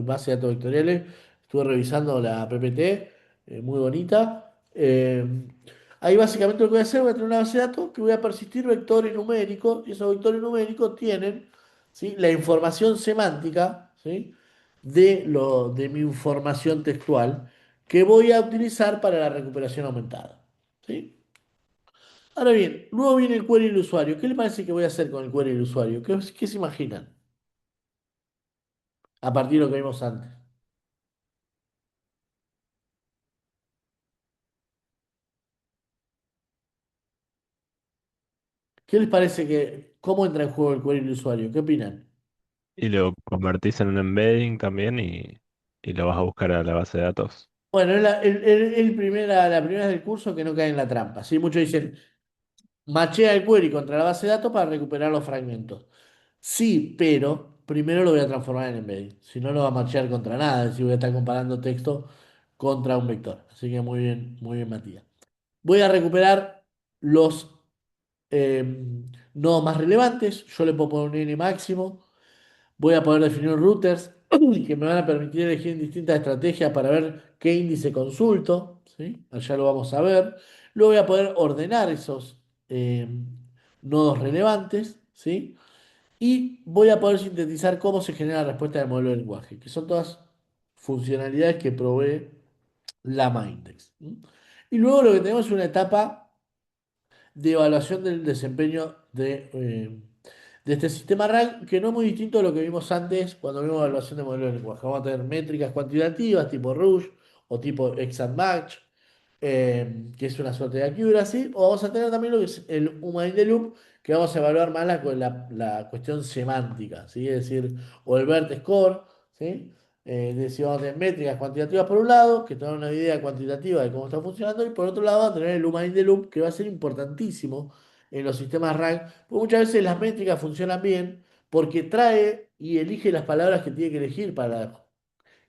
bases de datos vectoriales. Estuve revisando la PPT, muy bonita. Ahí básicamente lo que voy a hacer, voy a tener una base de datos que voy a persistir vectores numéricos. Y esos vectores numéricos tienen, ¿sí?, la información semántica, ¿sí?, de mi información textual que voy a utilizar para la recuperación aumentada. ¿Sí? Ahora bien, luego viene el query del usuario. ¿Qué le parece que voy a hacer con el query del usuario? ¿Qué se imaginan? A partir de lo que vimos antes. ¿Qué les parece cómo entra en juego el query del usuario? ¿Qué opinan? Y lo convertís en un embedding también y lo vas a buscar a la base de datos. Bueno, es la primera del curso que no cae en la trampa. ¿Sí? Muchos dicen, machea el query contra la base de datos para recuperar los fragmentos. Sí, pero primero lo voy a transformar en embedding. Si no, lo va a machear contra nada. Es decir, voy a estar comparando texto contra un vector. Así que muy bien, Matías. Voy a recuperar los eh, nodos más relevantes. Yo le puedo poner un n máximo. Voy a poder definir routers que me van a permitir elegir distintas estrategias para ver qué índice consulto. ¿Sí? Allá lo vamos a ver. Luego voy a poder ordenar esos nodos relevantes. ¿Sí? Y voy a poder sintetizar cómo se genera la respuesta del modelo de lenguaje, que son todas funcionalidades que provee Llama Index. ¿Mm? Y luego lo que tenemos es una etapa de evaluación del desempeño de este sistema RAG, que no es muy distinto a lo que vimos antes cuando vimos evaluación de modelos de lenguaje. Vamos a tener métricas cuantitativas tipo Rouge o tipo Exact Match, que es una suerte de accuracy, o vamos a tener también lo que es el Human in the Loop, que vamos a evaluar más la cuestión semántica, ¿sí? Es decir, o el Vert Score, ¿sí? Es decir, vamos a tener métricas cuantitativas por un lado, que te dan una idea cuantitativa de cómo está funcionando, y por otro lado, vamos a tener el Human in the Loop, que va a ser importantísimo en los sistemas RAG, porque muchas veces las métricas funcionan bien porque trae y elige las palabras que tiene que elegir para la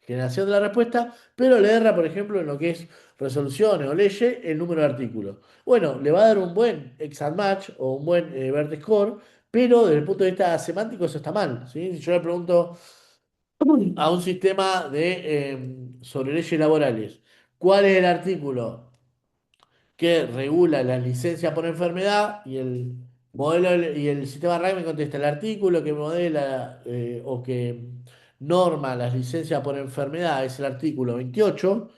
generación de la respuesta, pero le erra, por ejemplo, en lo que es resoluciones o leyes, el número de artículos. Bueno, le va a dar un buen exact match o un buen Vert score, pero desde el punto de vista semántico eso está mal. ¿Sí? Si yo le pregunto a un sistema sobre leyes laborales, ¿cuál es el artículo que regula la licencia por enfermedad? Y el modelo y el sistema RAG me contesta el artículo que modela o que norma las licencias por enfermedad es el artículo 28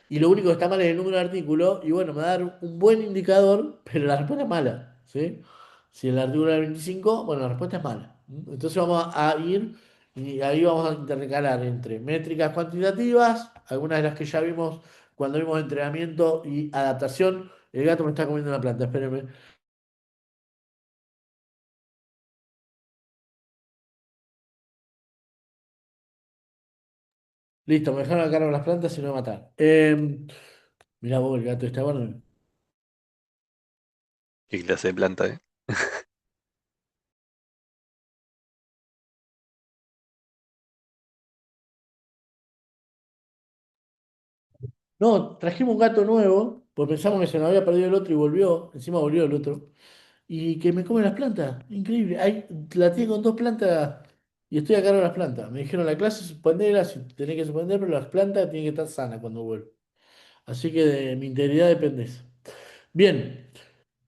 y lo único que está mal es el número de artículo y bueno, me va a dar un buen indicador, pero la respuesta es mala, ¿sí? Si el artículo es 25, bueno, la respuesta es mala. Entonces vamos a ir y ahí vamos a intercalar entre métricas cuantitativas, algunas de las que ya vimos cuando vimos entrenamiento y adaptación. El gato me está comiendo una planta, espérenme. Listo, me dejaron a cargo las plantas y no me mataron. Mirá vos, el gato está bueno. ¿Qué clase de planta, eh? No, trajimos un gato nuevo, porque pensamos que se nos había perdido el otro y volvió. Encima volvió el otro. Y que me come las plantas. Increíble. La tiene con dos plantas y estoy a cargo de las plantas. Me dijeron la clase suspenderla, si tenés que suspender, pero las plantas tienen que estar sanas cuando vuelvo. Así que de mi integridad depende eso. Bien,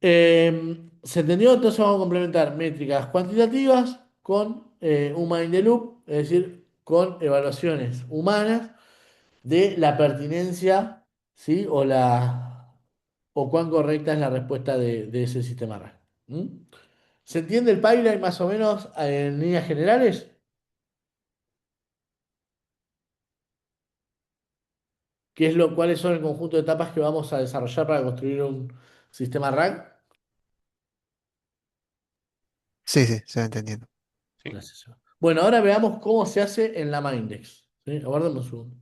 ¿se entendió? Entonces vamos a complementar métricas cuantitativas con un mind the loop, es decir, con evaluaciones humanas de la pertinencia, ¿sí? O cuán correcta es la respuesta de ese sistema RAG. ¿Mm? ¿Se entiende el pipeline más o menos en líneas generales? ¿Cuáles son el conjunto de etapas que vamos a desarrollar para construir un sistema RAG? Sí, sí, se va entendiendo. Sí. Gracias, Seba. Bueno, ahora veamos cómo se hace en la Mindex. ¿Sí? Aguardemos un segundo.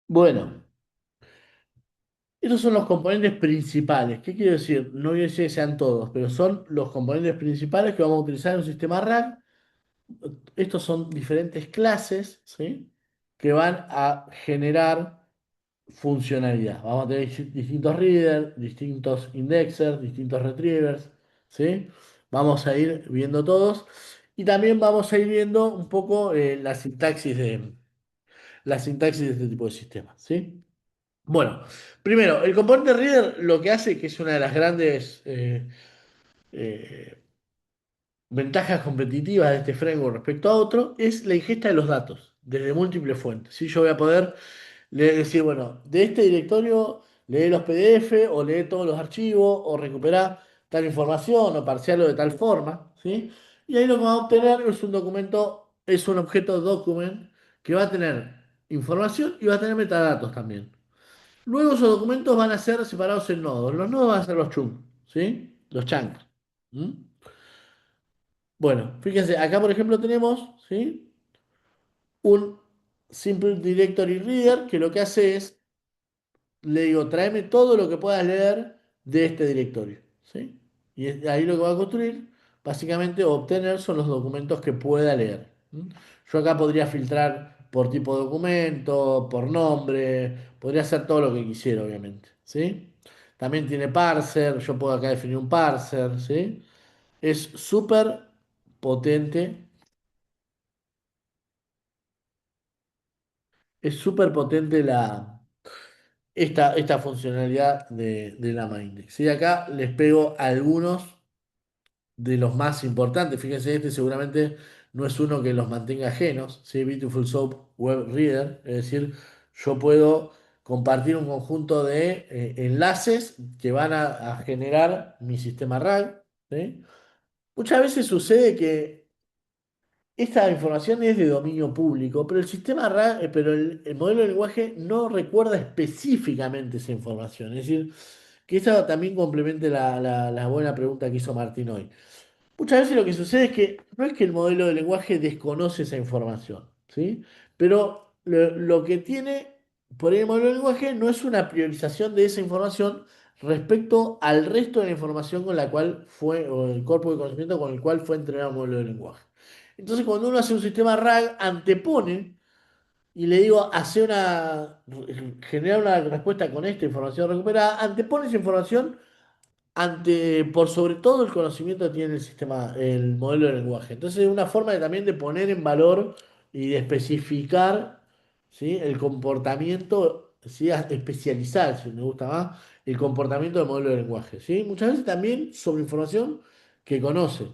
Bueno, estos son los componentes principales. ¿Qué quiero decir? No voy a decir que sean todos, pero son los componentes principales que vamos a utilizar en un sistema RAG. Estos son diferentes clases, ¿sí? Que van a generar funcionalidad. Vamos a tener distintos readers, distintos indexers, distintos retrievers, ¿sí? Vamos a ir viendo todos. Y también vamos a ir viendo un poco la sintaxis de este tipo de sistemas, ¿sí? Bueno, primero, el componente reader lo que hace, que es una de las grandes eh, ventajas competitivas de este framework respecto a otro, es la ingesta de los datos desde múltiples fuentes. ¿Sí? Yo voy a poder decir, bueno, de este directorio lee los PDF o lee todos los archivos o recupera tal información o parcialo de tal forma, ¿sí? Y ahí lo que va a obtener es un documento, es un objeto document que va a tener información y va a tener metadatos también. Luego esos documentos van a ser separados en nodos. Los nodos van a ser los chunks, ¿sí? Los chunks. ¿Mm? Bueno, fíjense, acá por ejemplo tenemos, ¿sí? Un Simple Directory Reader que lo que hace es, le digo, tráeme todo lo que puedas leer de este directorio, ¿sí? Y ahí lo que va a construir, básicamente, o obtener son los documentos que pueda leer. ¿Mm? Yo acá podría filtrar por tipo de documento, por nombre, podría hacer todo lo que quisiera, obviamente, ¿sí? También tiene parser, yo puedo acá definir un parser, ¿sí? Es potente, súper potente esta funcionalidad de la Mindex. Y acá les pego algunos de los más importantes. Fíjense, este seguramente no es uno que los mantenga ajenos, ¿sí? Beautiful Soap Web Reader, es decir, yo puedo compartir un conjunto de enlaces que van a generar mi sistema RAG, ¿sí? Muchas veces sucede que esta información es de dominio público, pero el modelo de lenguaje no recuerda específicamente esa información. Es decir, que esto también complemente la buena pregunta que hizo Martín hoy. Muchas veces lo que sucede es que no es que el modelo de lenguaje desconoce esa información, ¿sí? Pero lo que tiene por ahí el modelo de lenguaje no es una priorización de esa información respecto al resto de la información con la cual fue, o el cuerpo de conocimiento con el cual fue entrenado el modelo de lenguaje. Entonces, cuando uno hace un sistema RAG, antepone y le digo, generar una respuesta con esta información recuperada, antepone esa información por sobre todo el conocimiento que tiene el sistema, el modelo de lenguaje. Entonces es una forma también de poner en valor y de especificar, ¿sí? El comportamiento, ¿sí? Especializar, si me gusta más, el comportamiento del modelo de lenguaje, ¿sí? Muchas veces también sobre información que conoce.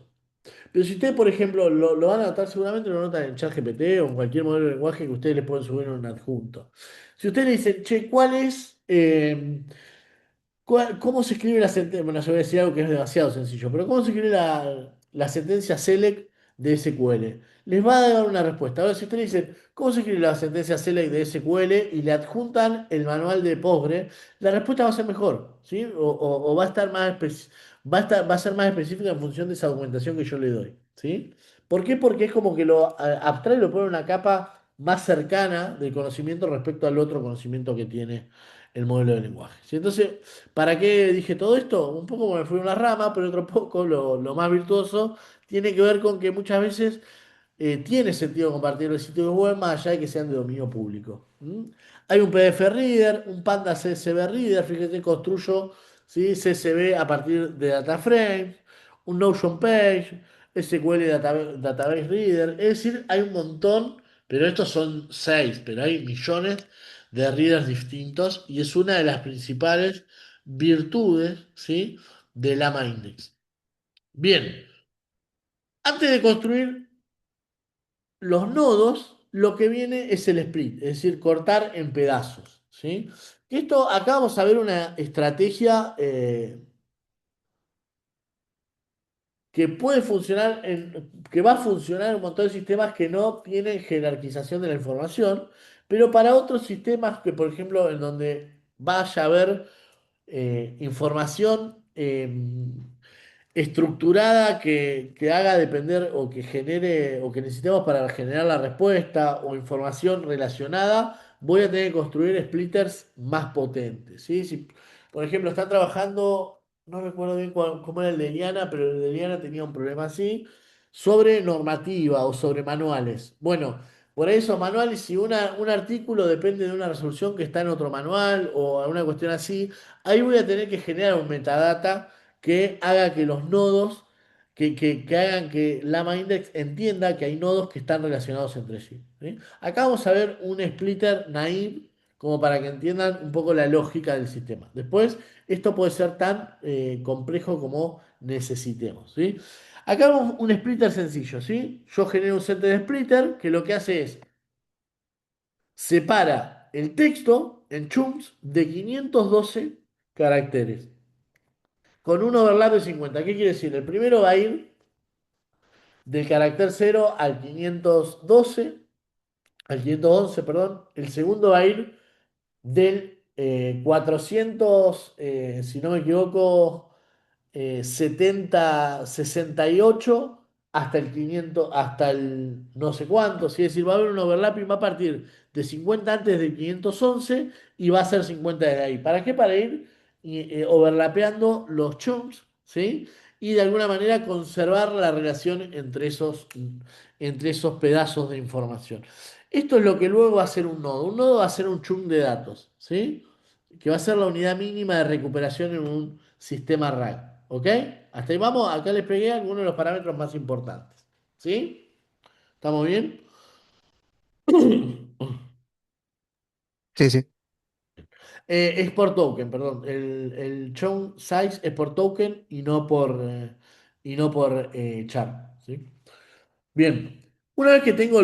Pero si ustedes, por ejemplo, lo van a notar, seguramente lo notan en ChatGPT o en cualquier modelo de lenguaje que ustedes les pueden subir en un adjunto. Si ustedes le dicen, che, ¿cuál es... ¿Cómo se escribe la sentencia? Bueno, yo voy a decir algo que es demasiado sencillo, pero ¿cómo se escribe la sentencia select de SQL? Les va a dar una respuesta. Ahora, si ustedes dicen, ¿cómo se escribe la sentencia select de SQL? Y le adjuntan el manual de Postgre, la respuesta va a ser mejor, ¿sí? O va a estar va a ser más específica en función de esa documentación que yo le doy, ¿sí? ¿Por qué? Porque es como que lo abstrae y lo pone en una capa más cercana del conocimiento respecto al otro conocimiento que tiene el modelo de lenguaje. ¿Sí? Entonces, ¿para qué dije todo esto? Un poco me fui a una rama, pero otro poco, lo más virtuoso, tiene que ver con que muchas veces tiene sentido compartir los sitios web más allá de que sean de dominio público. ¿Mm? Hay un PDF Reader, un Panda CSV Reader, fíjate, construyo, ¿sí? CSV a partir de DataFrames, un Notion Page, SQL Database Reader, es decir, hay un montón, pero estos son seis, pero hay millones de readers distintos y es una de las principales virtudes, ¿sí? del AMA Index. Bien, antes de construir los nodos, lo que viene es el split, es decir, cortar en pedazos. ¿Sí? Esto, acá vamos a ver una estrategia que puede funcionar, que va a funcionar en un montón de sistemas que no tienen jerarquización de la información, pero para otros sistemas que, por ejemplo, en donde vaya a haber información estructurada que haga depender o que genere o que necesitemos para generar la respuesta o información relacionada, voy a tener que construir splitters más potentes, ¿sí? Si, por ejemplo, están trabajando, no recuerdo bien cómo era el de Eliana, pero el de Eliana tenía un problema así, sobre normativa o sobre manuales. Bueno, por eso manuales, si un artículo depende de una resolución que está en otro manual o alguna cuestión así, ahí voy a tener que generar un metadata que haga que los nodos, que hagan que Lama Index entienda que hay nodos que están relacionados entre sí. ¿Sí? Acá vamos a ver un splitter naive como para que entiendan un poco la lógica del sistema. Después, esto puede ser tan complejo como necesitemos. ¿Sí? Acá vemos un splitter sencillo. ¿Sí? Yo genero un set de splitter que lo que hace es separa el texto en chunks de 512 caracteres con un overlap de 50. ¿Qué quiere decir? El primero va a ir del carácter 0 al 512, al 511, perdón. El segundo va a ir del 400, si no me equivoco, 70, 68 hasta el 500, hasta el no sé cuánto. Es decir, va a haber un overlapping, va a partir de 50 antes del 511 y va a ser 50 de ahí. ¿Para qué? Para ir overlapeando los chunks, ¿sí? Y de alguna manera conservar la relación entre esos pedazos de información. Esto es lo que luego va a ser un nodo. Un nodo va a ser un chunk de datos, ¿sí? Que va a ser la unidad mínima de recuperación en un sistema RAG. ¿Ok? Hasta ahí vamos. Acá les pegué algunos de los parámetros más importantes. ¿Sí? ¿Estamos bien? Sí, sí. Es por token, perdón. El chunk size es por token y no por char. ¿Sí? Bien. Una vez que tengo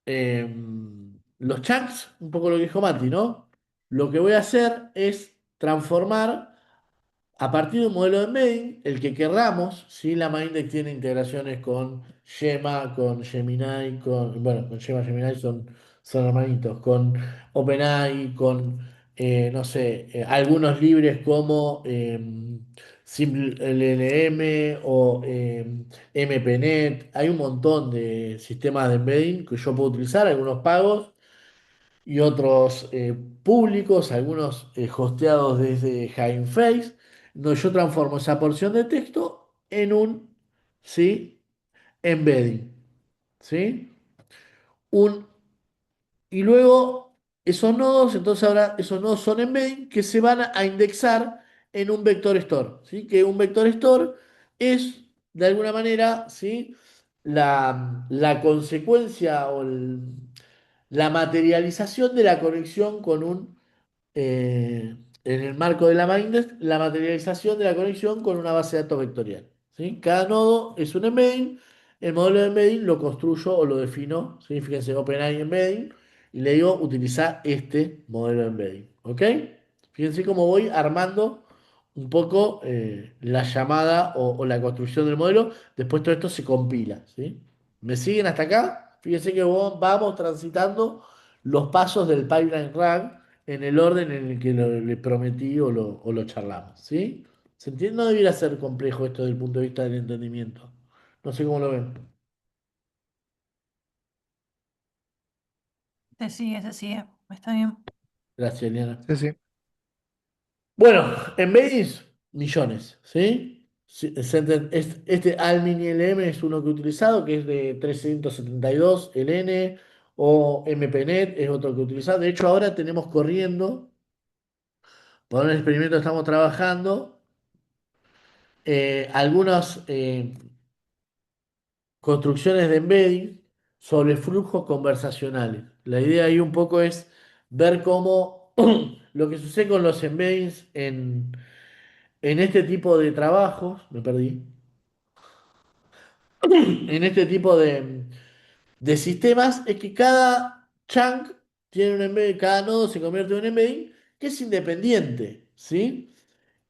eh, los chunks, un poco lo que dijo Mati, ¿no? Lo que voy a hacer es transformar a partir de un modelo de embedding, el que querramos, si la Mindex tiene integraciones con Gemma, con Gemini, bueno, con Gemma, Gemini son hermanitos, con OpenAI, con, no sé, algunos libres como SimpleLLM o MPNet. Hay un montón de sistemas de embedding que yo puedo utilizar, algunos pagos y otros públicos, algunos hosteados desde Hugging Face, donde yo transformo esa porción de texto en un, ¿sí? embedding, ¿sí? Un, y luego esos nodos, entonces ahora esos nodos son embedding que se van a indexar en un vector store, ¿sí? Que un vector store es, de alguna manera, ¿sí? la consecuencia o la materialización de la conexión con en el marco de la Mindex, la materialización de la conexión con una base de datos vectorial. ¿Sí? Cada nodo es un embedding, el modelo de embedding lo construyo o lo defino, ¿sí? Fíjense, OpenAI Embedding, y le digo, utiliza este modelo de embedding. ¿Ok? Fíjense cómo voy armando un poco la llamada o la construcción del modelo. Después todo esto se compila. ¿Sí? ¿Me siguen hasta acá? Fíjense que vamos transitando los pasos del pipeline RAG en el orden en el que le prometí o lo charlamos. ¿Sí? ¿Se entiende? No debiera ser complejo esto desde el punto de vista del entendimiento. No sé cómo lo ven. Se sigue, está bien. Gracias, Eliana. Sí, sí. Bueno, embeddings, millones, ¿sí? Este Almini LM es uno que he utilizado, que es de 372 LN, o MPNet es otro que he utilizado. De hecho, ahora tenemos corriendo, por un experimento que estamos trabajando, algunas construcciones de embedding sobre flujos conversacionales. La idea ahí un poco es ver cómo lo que sucede con los embeddings en este tipo de trabajos, me perdí, en este tipo de sistemas, es que cada chunk tiene un embedding, cada nodo se convierte en un embedding que es independiente, ¿sí?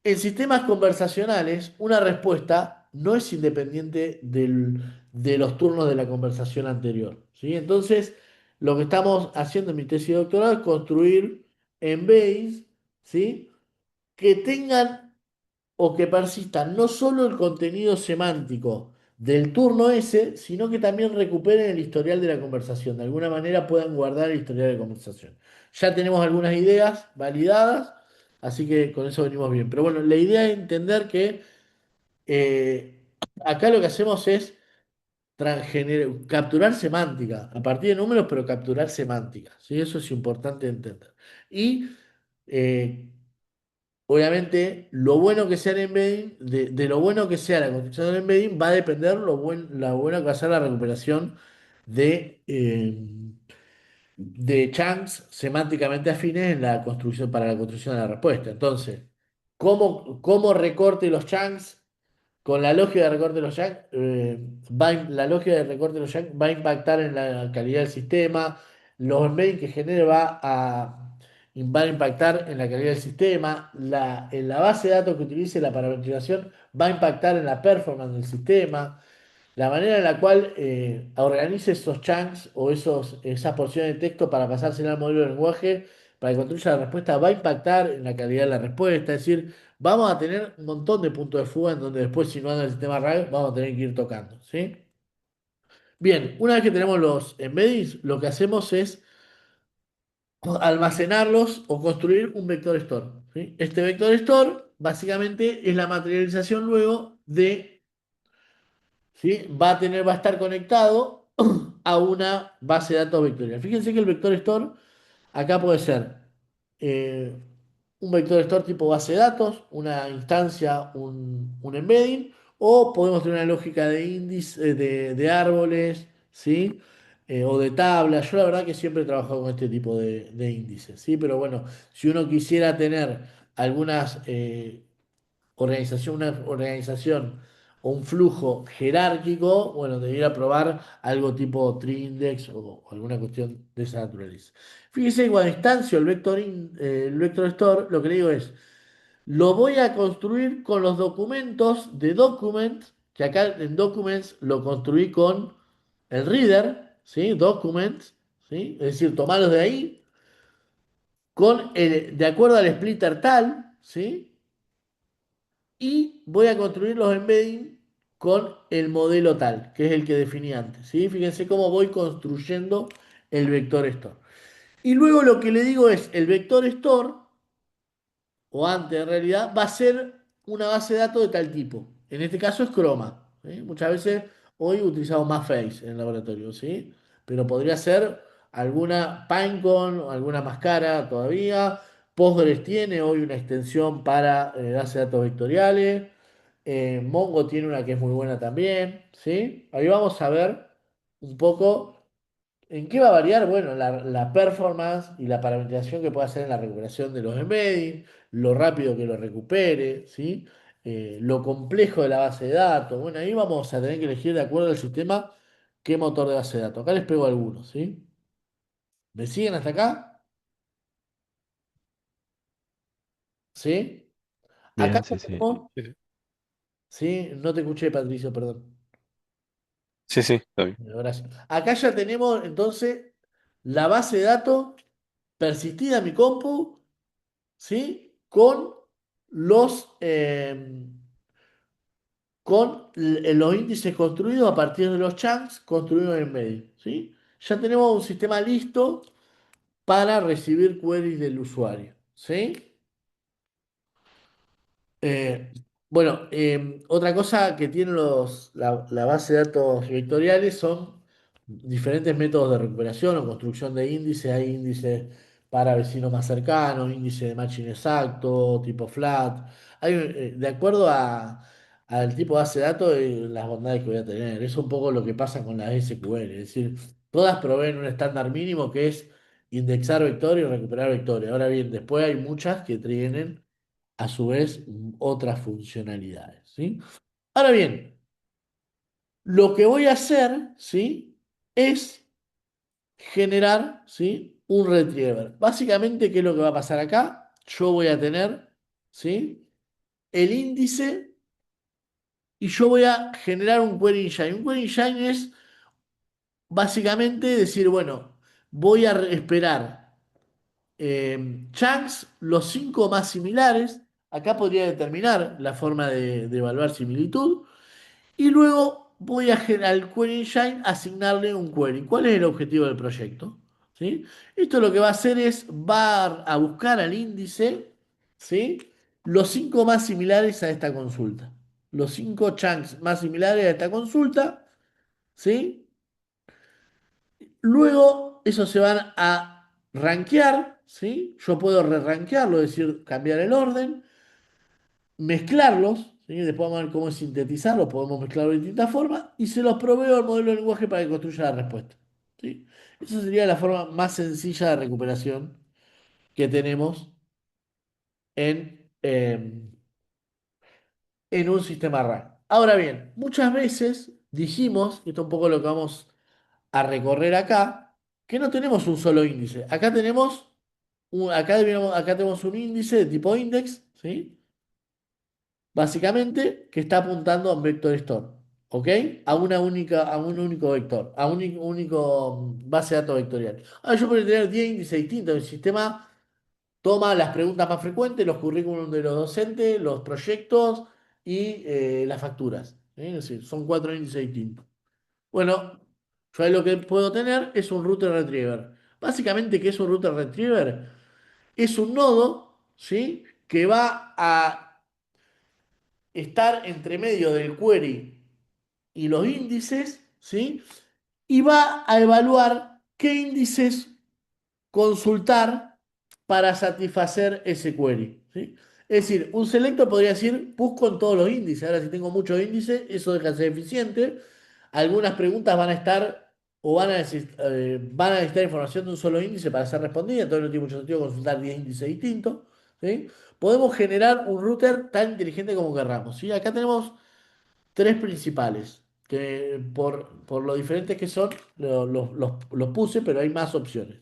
En sistemas conversacionales, una respuesta no es independiente de los turnos de la conversación anterior, ¿sí? Entonces, lo que estamos haciendo en mi tesis de doctorado es construir embeddings, ¿sí? Que tengan o que persistan no solo el contenido semántico del turno ese, sino que también recuperen el historial de la conversación. De alguna manera puedan guardar el historial de la conversación. Ya tenemos algunas ideas validadas, así que con eso venimos bien. Pero bueno, la idea es entender que eh, acá lo que hacemos es capturar semántica, a partir de números, pero capturar semántica. ¿Sí? Eso es importante entender. Y eh, obviamente, lo bueno que sea el embedding, de lo bueno que sea la construcción del embedding, va a depender la buena que va a ser la recuperación de chunks semánticamente afines en la construcción, para la construcción de la respuesta. Entonces, ¿cómo recorte los chunks? Con la lógica de recorte de los yanks, la lógica de recorte de los yanks va a impactar en la calidad del sistema. Los embeddings que genere va a impactar en la calidad del sistema. En la base de datos que utilice la parametrización va a impactar en la performance del sistema. La manera en la cual organice esos chunks o esas porciones de texto para pasársela al modelo de lenguaje para que construya la respuesta va a impactar en la calidad de la respuesta. Es decir, vamos a tener un montón de puntos de fuga en donde después, si no anda el sistema RAG, vamos a tener que ir tocando, ¿sí? Bien, una vez que tenemos los embeddings, lo que hacemos es almacenarlos o construir un vector store, ¿sí? Este vector store básicamente es la materialización luego de, ¿sí? Va a estar conectado a una base de datos vectorial. Fíjense que el vector store acá puede ser eh, un vector store tipo base de datos, una instancia, un embedding, o podemos tener una lógica de índice, de árboles, ¿sí? O de tablas. Yo la verdad que siempre he trabajado con este tipo de índices, ¿sí? Pero bueno, si uno quisiera tener algunas una organización o un flujo jerárquico, bueno, debería probar algo tipo tree index o alguna cuestión de esa naturaleza. Fíjese que cuando instancio el vector store, lo que le digo es, lo voy a construir con los documentos de documents, que acá en documents lo construí con el reader, ¿sí? Documents, ¿sí? Es decir, tomarlos de ahí, de acuerdo al splitter tal, ¿sí? Y voy a construir los embeddings con el modelo tal, que es el que definí antes, ¿sí? Fíjense cómo voy construyendo el vector store. Y luego lo que le digo es, el vector store, o antes en realidad, va a ser una base de datos de tal tipo. En este caso es Chroma, ¿sí? Muchas veces hoy utilizamos más Face en el laboratorio, ¿sí? Pero podría ser alguna Pinecone o alguna Mascara todavía. Postgres tiene hoy una extensión para base de datos vectoriales. Mongo tiene una que es muy buena también, ¿sí? Ahí vamos a ver un poco en qué va a variar, bueno, la performance y la parametrización que puede hacer en la recuperación de los embeddings, lo rápido que lo recupere, ¿sí? Lo complejo de la base de datos. Bueno, ahí vamos a tener que elegir de acuerdo al sistema qué motor de base de datos. Acá les pego algunos, ¿sí? ¿Me siguen hasta acá? ¿Sí? Acá Bien, ya sí, sí. tenemos, Sí, sí. ¿sí? No te escuché, Patricio, perdón. Sí, sí, está bien. Gracias. Acá ya tenemos entonces la base de datos persistida en mi compu, ¿sí? Los, eh, los índices construidos a partir de los chunks construidos en medio, ¿sí? Ya tenemos un sistema listo para recibir queries del usuario. ¿Sí? Eh, bueno, otra cosa que tienen la base de datos vectoriales son diferentes métodos de recuperación o construcción de índices. Hay índices para vecinos más cercanos, índice de matching exacto, tipo flat. De acuerdo al tipo de base de datos, las bondades que voy a tener. Eso es un poco lo que pasa con las SQL. Es decir, todas proveen un estándar mínimo que es indexar vectores y recuperar vectores. Ahora bien, después hay muchas que tienen a su vez otras funcionalidades, ¿sí? Ahora bien, lo que voy a hacer, ¿sí? Es generar, ¿sí? Un retriever. Básicamente, ¿qué es lo que va a pasar acá? Yo voy a tener, ¿sí? El índice y yo voy a generar un query engine. Un query engine es básicamente decir, bueno, voy a esperar chunks, los 5 más similares. Acá podría determinar la forma de evaluar similitud. Y luego voy al Query Engine asignarle un query. ¿Cuál es el objetivo del proyecto? ¿Sí? Esto lo que va a hacer es, va a buscar al índice, ¿sí? Los 5 más similares a esta consulta. Los 5 chunks más similares a esta consulta, ¿sí? Luego, esos se van a rankear, ¿sí? Yo puedo re-rankearlo, es decir, cambiar el orden, mezclarlos, ¿sí? Después vamos a ver cómo sintetizarlos, podemos mezclarlos de distintas formas y se los proveo al modelo de lenguaje para que construya la respuesta. ¿Sí? Esa sería la forma más sencilla de recuperación que tenemos en un sistema RAG. Ahora bien, muchas veces dijimos, y esto es un poco lo que vamos a recorrer acá, que no tenemos un solo índice. Acá tenemos un índice de tipo index, ¿sí? Básicamente, que está apuntando a un vector store, ¿ok? A un único vector, a un único base de datos vectorial. Ahora yo puedo tener 10 índices distintos. El sistema toma las preguntas más frecuentes, los currículums de los docentes, los proyectos y las facturas. ¿Sí? Es decir, son 4 índices distintos. Bueno, yo ahí lo que puedo tener es un router retriever. Básicamente, ¿qué es un router retriever? Es un nodo, ¿sí? Que va a estar entre medio del query y los índices, ¿sí? Y va a evaluar qué índices consultar para satisfacer ese query, ¿sí? Es decir, un selector podría decir, busco en todos los índices. Ahora, si tengo muchos índices, eso deja de ser eficiente. Algunas preguntas van a estar o van a necesitar información de un solo índice para ser respondida, entonces no tiene mucho sentido consultar 10 índices distintos, ¿sí? Podemos generar un router tan inteligente como querramos, ¿sí? Acá tenemos tres principales, que por lo diferentes que son, los puse, pero hay más opciones.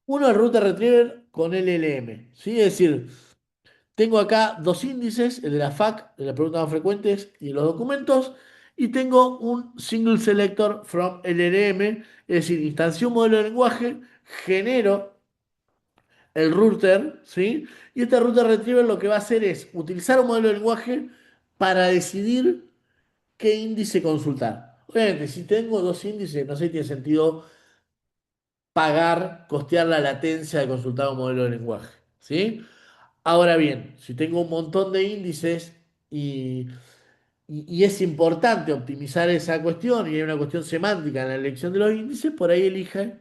Uno es Router Retriever con LLM, ¿sí? Es decir, tengo acá dos índices, el de la FAQ, de las preguntas más frecuentes y los documentos, y tengo un Single Selector from LLM, es decir, instancio un modelo de lenguaje, genero el router, ¿sí? Y este Router Retriever lo que va a hacer es utilizar un modelo de lenguaje para decidir qué índice consultar. Obviamente, si tengo dos índices, no sé si tiene sentido costear la latencia de consultar un modelo de lenguaje, ¿sí? Ahora bien, si tengo un montón de índices y, y es importante optimizar esa cuestión y hay una cuestión semántica en la elección de los índices, por ahí elige,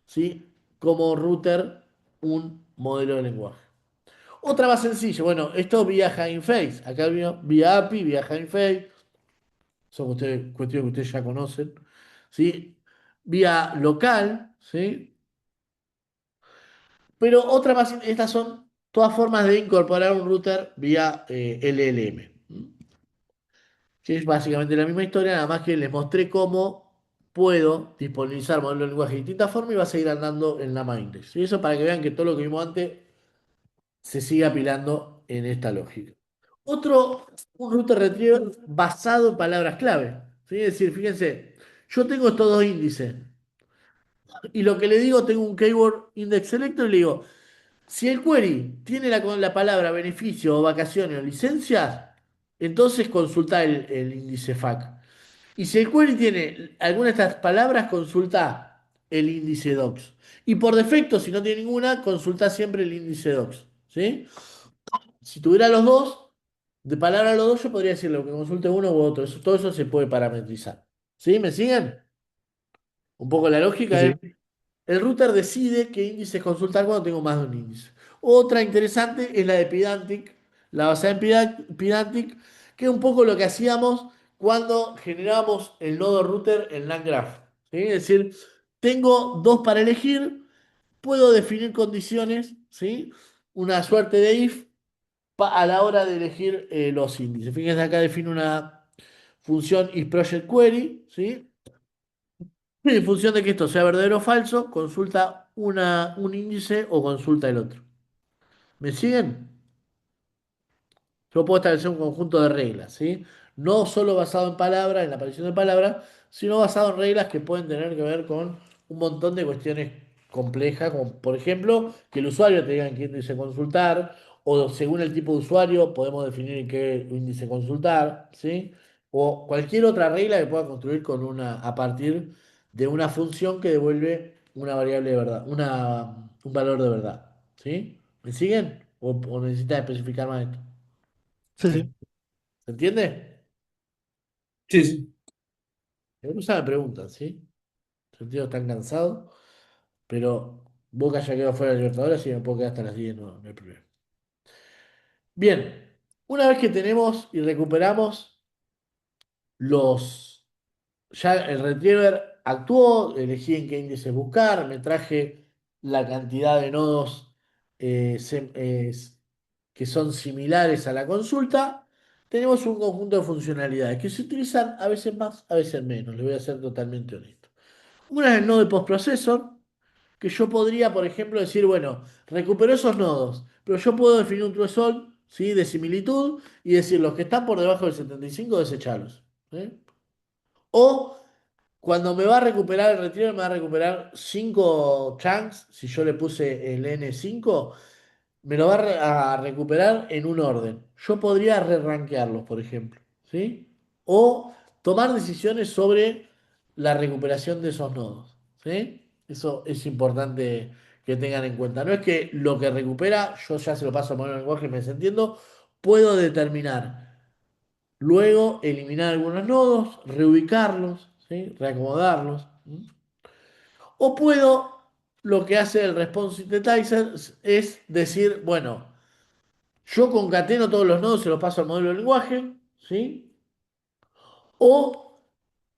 ¿sí? Como router un modelo de lenguaje. Otra más sencilla, bueno, esto vía Hugging Face, acá vía API, vía Hugging Face, son cuestiones que ustedes ya conocen, ¿sí? Vía local, ¿sí? Pero otra más, estas son todas formas de incorporar un router vía LLM, que es básicamente la misma historia, nada más que les mostré cómo puedo disponibilizar modelos de lenguaje de distintas formas y va a seguir andando en la Mindex. Y eso para que vean que todo lo que vimos antes se sigue apilando en esta lógica. Otro, un router retriever basado en palabras clave, ¿sí? Es decir, fíjense, yo tengo estos dos índices y lo que le digo, tengo un keyword index selector y le digo, si el query tiene la palabra beneficio o vacaciones o licencias, entonces consulta el índice FAQ. Y si el query tiene alguna de estas palabras, consulta el índice docs. Y por defecto, si no tiene ninguna, consulta siempre el índice docs. ¿Sí? Si tuviera los dos, de palabra a los dos, yo podría decirle que consulte uno u otro. Todo eso se puede parametrizar. ¿Sí? ¿Me siguen? Un poco la Sí, lógica es, sí. el router decide qué índices consultar cuando tengo más de un índice. Otra interesante es la de Pydantic, la basada en Pydantic, que es un poco lo que hacíamos cuando generábamos el nodo router en LangGraph. ¿Sí? Es decir, tengo dos para elegir, puedo definir condiciones, ¿sí? Una suerte de if a la hora de elegir los índices. Fíjense acá defino una función isProjectQuery, ¿sí? Y en función de que esto sea verdadero o falso, consulta un índice o consulta el otro. ¿Me siguen? Yo puedo establecer un conjunto de reglas, ¿sí? No solo basado en palabras, en la aparición de palabras, sino basado en reglas que pueden tener que ver con un montón de cuestiones complejas, como por ejemplo, que el usuario te diga en qué índice consultar, o según el tipo de usuario podemos definir en qué índice consultar, ¿sí? O cualquier otra regla que pueda construir a partir de una función que devuelve una variable de verdad, un valor de verdad, ¿sí? ¿Me siguen? ¿O necesitas especificar más esto? Sí, sí. ¿Se entiende? Sí, sí. Me preguntan, ¿sí? Sentido están cansados, pero Boca ya quedó fuera de Libertadores y me puedo quedar hasta las 10, no, no hay problema. Bien, una vez que tenemos y recuperamos los. Ya el retriever actuó, elegí en qué índice buscar, me traje la cantidad de nodos que son similares a la consulta. Tenemos un conjunto de funcionalidades que se utilizan a veces más, a veces menos, les voy a ser totalmente honesto. Una es el nodo de postprocessor, que yo podría, por ejemplo, decir, bueno, recupero esos nodos, pero yo puedo definir un threshold, ¿sí? De similitud y decir, los que están por debajo del 75, desechalos. ¿Sí? O cuando me va a recuperar el retriever, me va a recuperar 5 chunks, si yo le puse el N5, me lo va a recuperar en un orden. Yo podría re-rankearlos, por ejemplo, ¿sí? O tomar decisiones sobre la recuperación de esos nodos, ¿sí? Eso es importante que tengan en cuenta. No es que lo que recupera, yo ya se lo paso a modelo de lenguaje y me desentiendo, puedo determinar. Luego eliminar algunos nodos, reubicarlos, ¿sí? Reacomodarlos. ¿Sí? O puedo, lo que hace el response synthetizer es decir, bueno, yo concateno todos los nodos y se los paso al modelo de lenguaje, ¿sí? O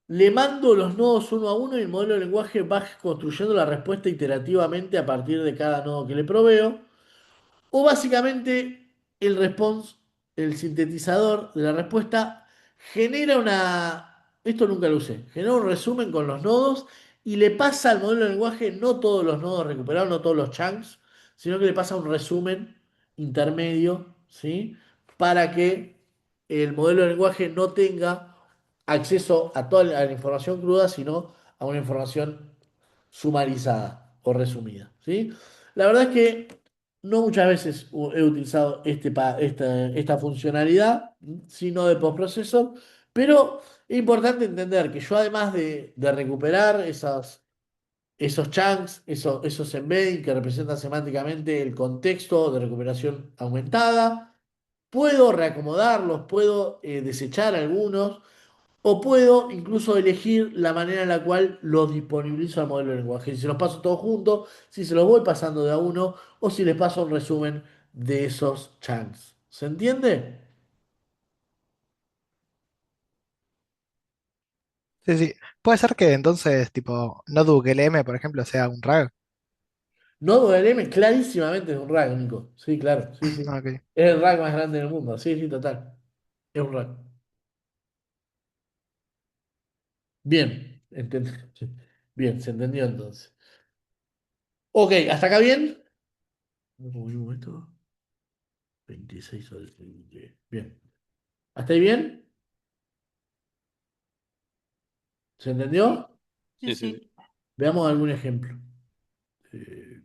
le mando los nodos uno a uno y el modelo de lenguaje va construyendo la respuesta iterativamente a partir de cada nodo que le proveo. O básicamente el response, el sintetizador de la respuesta, genera esto nunca lo usé, genera un resumen con los nodos y le pasa al modelo de lenguaje no todos los nodos recuperados, no todos los chunks, sino que le pasa un resumen intermedio, ¿sí? Para que el modelo de lenguaje no tenga acceso a toda la información cruda, sino a una información sumarizada o resumida, ¿sí? La verdad es que no muchas veces he utilizado esta funcionalidad, sino de postprocesor, pero es importante entender que yo además de recuperar esos chunks, esos embeddings que representan semánticamente el contexto de recuperación aumentada, puedo reacomodarlos, puedo desechar algunos o puedo incluso elegir la manera en la cual los disponibilizo al modelo de lenguaje. Si se los paso todos juntos, si se los voy pasando de a uno o si les paso un resumen de esos chunks. ¿Se entiende? Sí, sí. Puede ser que entonces, tipo, Notebook LM, por ejemplo, sea un RAG. Nodo LM clarísimamente es un RAG, Nico. Sí, claro. Sí, sí. Ok. Es el RAG más grande del mundo. Sí, sí, total. Es un RAG. Bien. Bien, se entendió entonces. Ok, ¿hasta acá bien? Un momento. 26 horas. Bien. ¿Hasta ahí bien? ¿Se entendió? Sí, Sí, sí, sí. sí. Veamos algún ejemplo. Eh,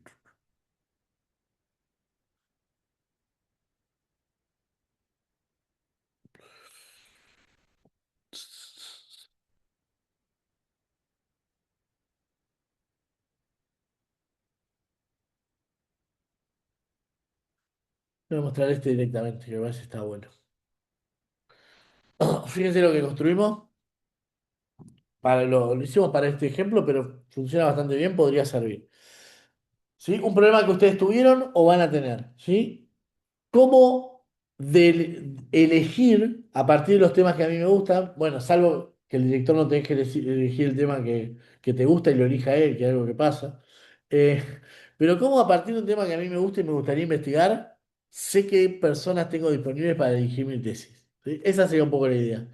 Voy a mostrar este directamente, que me parece que está bueno. Fíjense lo que construimos. Lo hicimos para este ejemplo, pero funciona bastante bien, podría servir. ¿Sí? Un problema que ustedes tuvieron o van a tener. ¿Sí? ¿Cómo elegir a partir de los temas que a mí me gustan? Bueno, salvo que el director no tenga que elegir el tema que te gusta y lo elija él, que es algo que pasa. Eh, pero cómo a partir de un tema que a mí me gusta y me gustaría investigar, sé qué personas tengo disponibles para dirigir mi tesis. ¿Sí? Esa sería un poco la idea.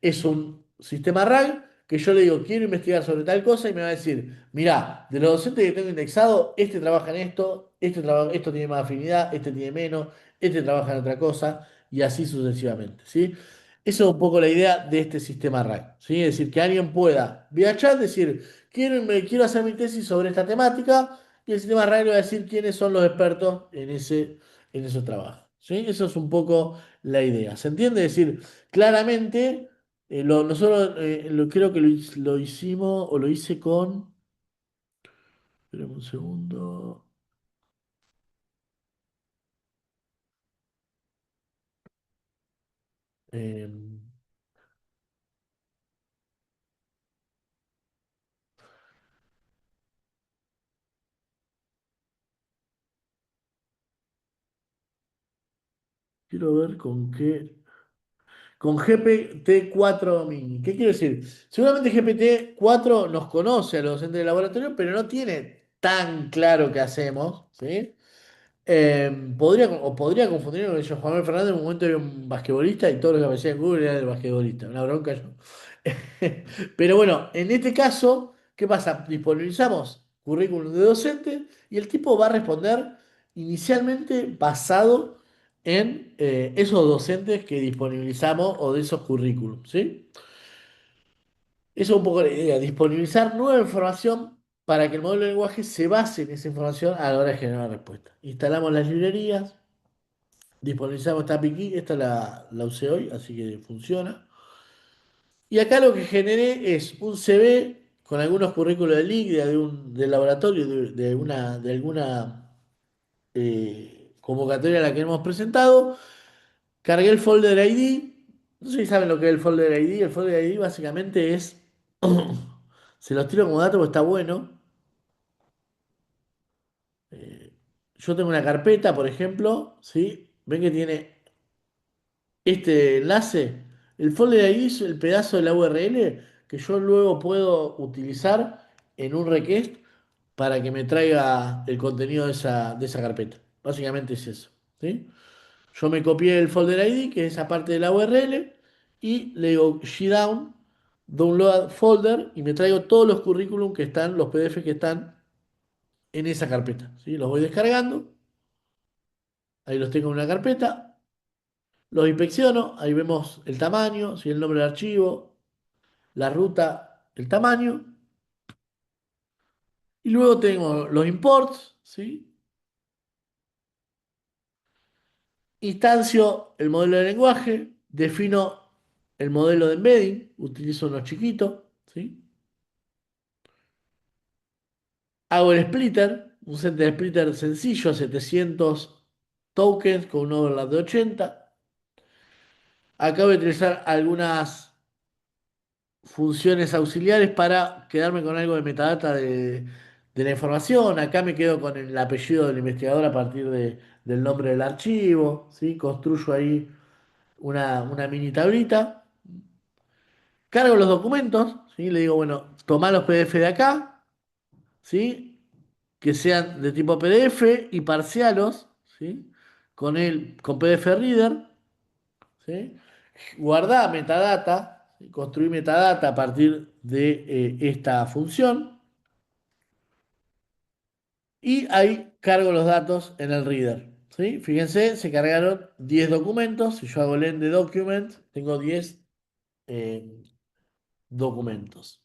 Es un sistema RAG que yo le digo, quiero investigar sobre tal cosa y me va a decir, mirá, de los docentes que tengo indexado, este trabaja en esto, esto tiene más afinidad, este tiene menos, este trabaja en otra cosa, y así sucesivamente, ¿sí? Eso es un poco la idea de este sistema RAG, ¿sí? Es decir, que alguien pueda vía chat decir, quiero hacer mi tesis sobre esta temática, y el sistema RAG le va a decir quiénes son los expertos en ese trabajo, ¿sí? Eso es un poco la idea, ¿se entiende? Es decir, claramente, nosotros creo que lo hicimos, o lo hice con, espérame un segundo. em, Quiero ver con qué. Con GPT-4 Mini. ¿Qué quiero decir? Seguramente GPT-4 nos conoce a los docentes de laboratorio, pero no tiene tan claro qué hacemos, ¿sí? Podría confundir con ellos. Juan Manuel Fernández en un momento era un basquetbolista y todo lo que aparecía en Google era del basquetbolista. Una bronca yo. Pero bueno, en este caso, ¿qué pasa? Disponibilizamos currículum de docente y el tipo va a responder inicialmente basado en esos docentes que disponibilizamos o de esos currículums, ¿sí? Eso es un poco la idea, disponibilizar nueva información para que el modelo de lenguaje se base en esa información a la hora de generar respuesta. Instalamos las librerías, disponibilizamos esta API, esta la usé hoy, así que funciona. Y acá lo que generé es un CV con algunos currículos de link del laboratorio, de alguna convocatoria a la que hemos presentado. Cargué el folder ID. No sé si saben lo que es el folder ID. El folder ID básicamente es. Se los tiro como dato porque está bueno. Eh, yo tengo una carpeta, por ejemplo, ¿sí? Ven que tiene este enlace. El folder ID es el pedazo de la URL que yo luego puedo utilizar en un request para que me traiga el contenido de esa carpeta. Básicamente es eso, ¿sí? Yo me copié el folder ID, que es esa parte de la URL, y le digo gdown, download folder, y me traigo todos los currículum que están, los PDF que están en esa carpeta, ¿sí? Los voy descargando, ahí los tengo en una carpeta, los inspecciono, ahí vemos el tamaño, ¿sí? El nombre del archivo, la ruta, el tamaño, y luego tengo los imports, ¿sí? Instancio el modelo de lenguaje, defino el modelo de embedding, utilizo uno chiquito, ¿sí? Hago el splitter, un set de splitter sencillo, 700 tokens con un overlap de 80. Acá voy a utilizar algunas funciones auxiliares para quedarme con algo de metadata de la información. Acá me quedo con el apellido del investigador a partir del nombre del archivo, ¿sí? Construyo ahí una mini tablita. Cargo los documentos, ¿sí? Le digo, bueno, tomá los PDF de acá, ¿sí? Que sean de tipo PDF y parcialos, ¿sí? Con PDF Reader, ¿sí? Guardá metadata, ¿sí? Construí metadata a partir de esta función y ahí cargo los datos en el Reader, ¿sí? Fíjense, se cargaron 10 documentos. Si yo hago len de document, tengo 10 eh, documentos.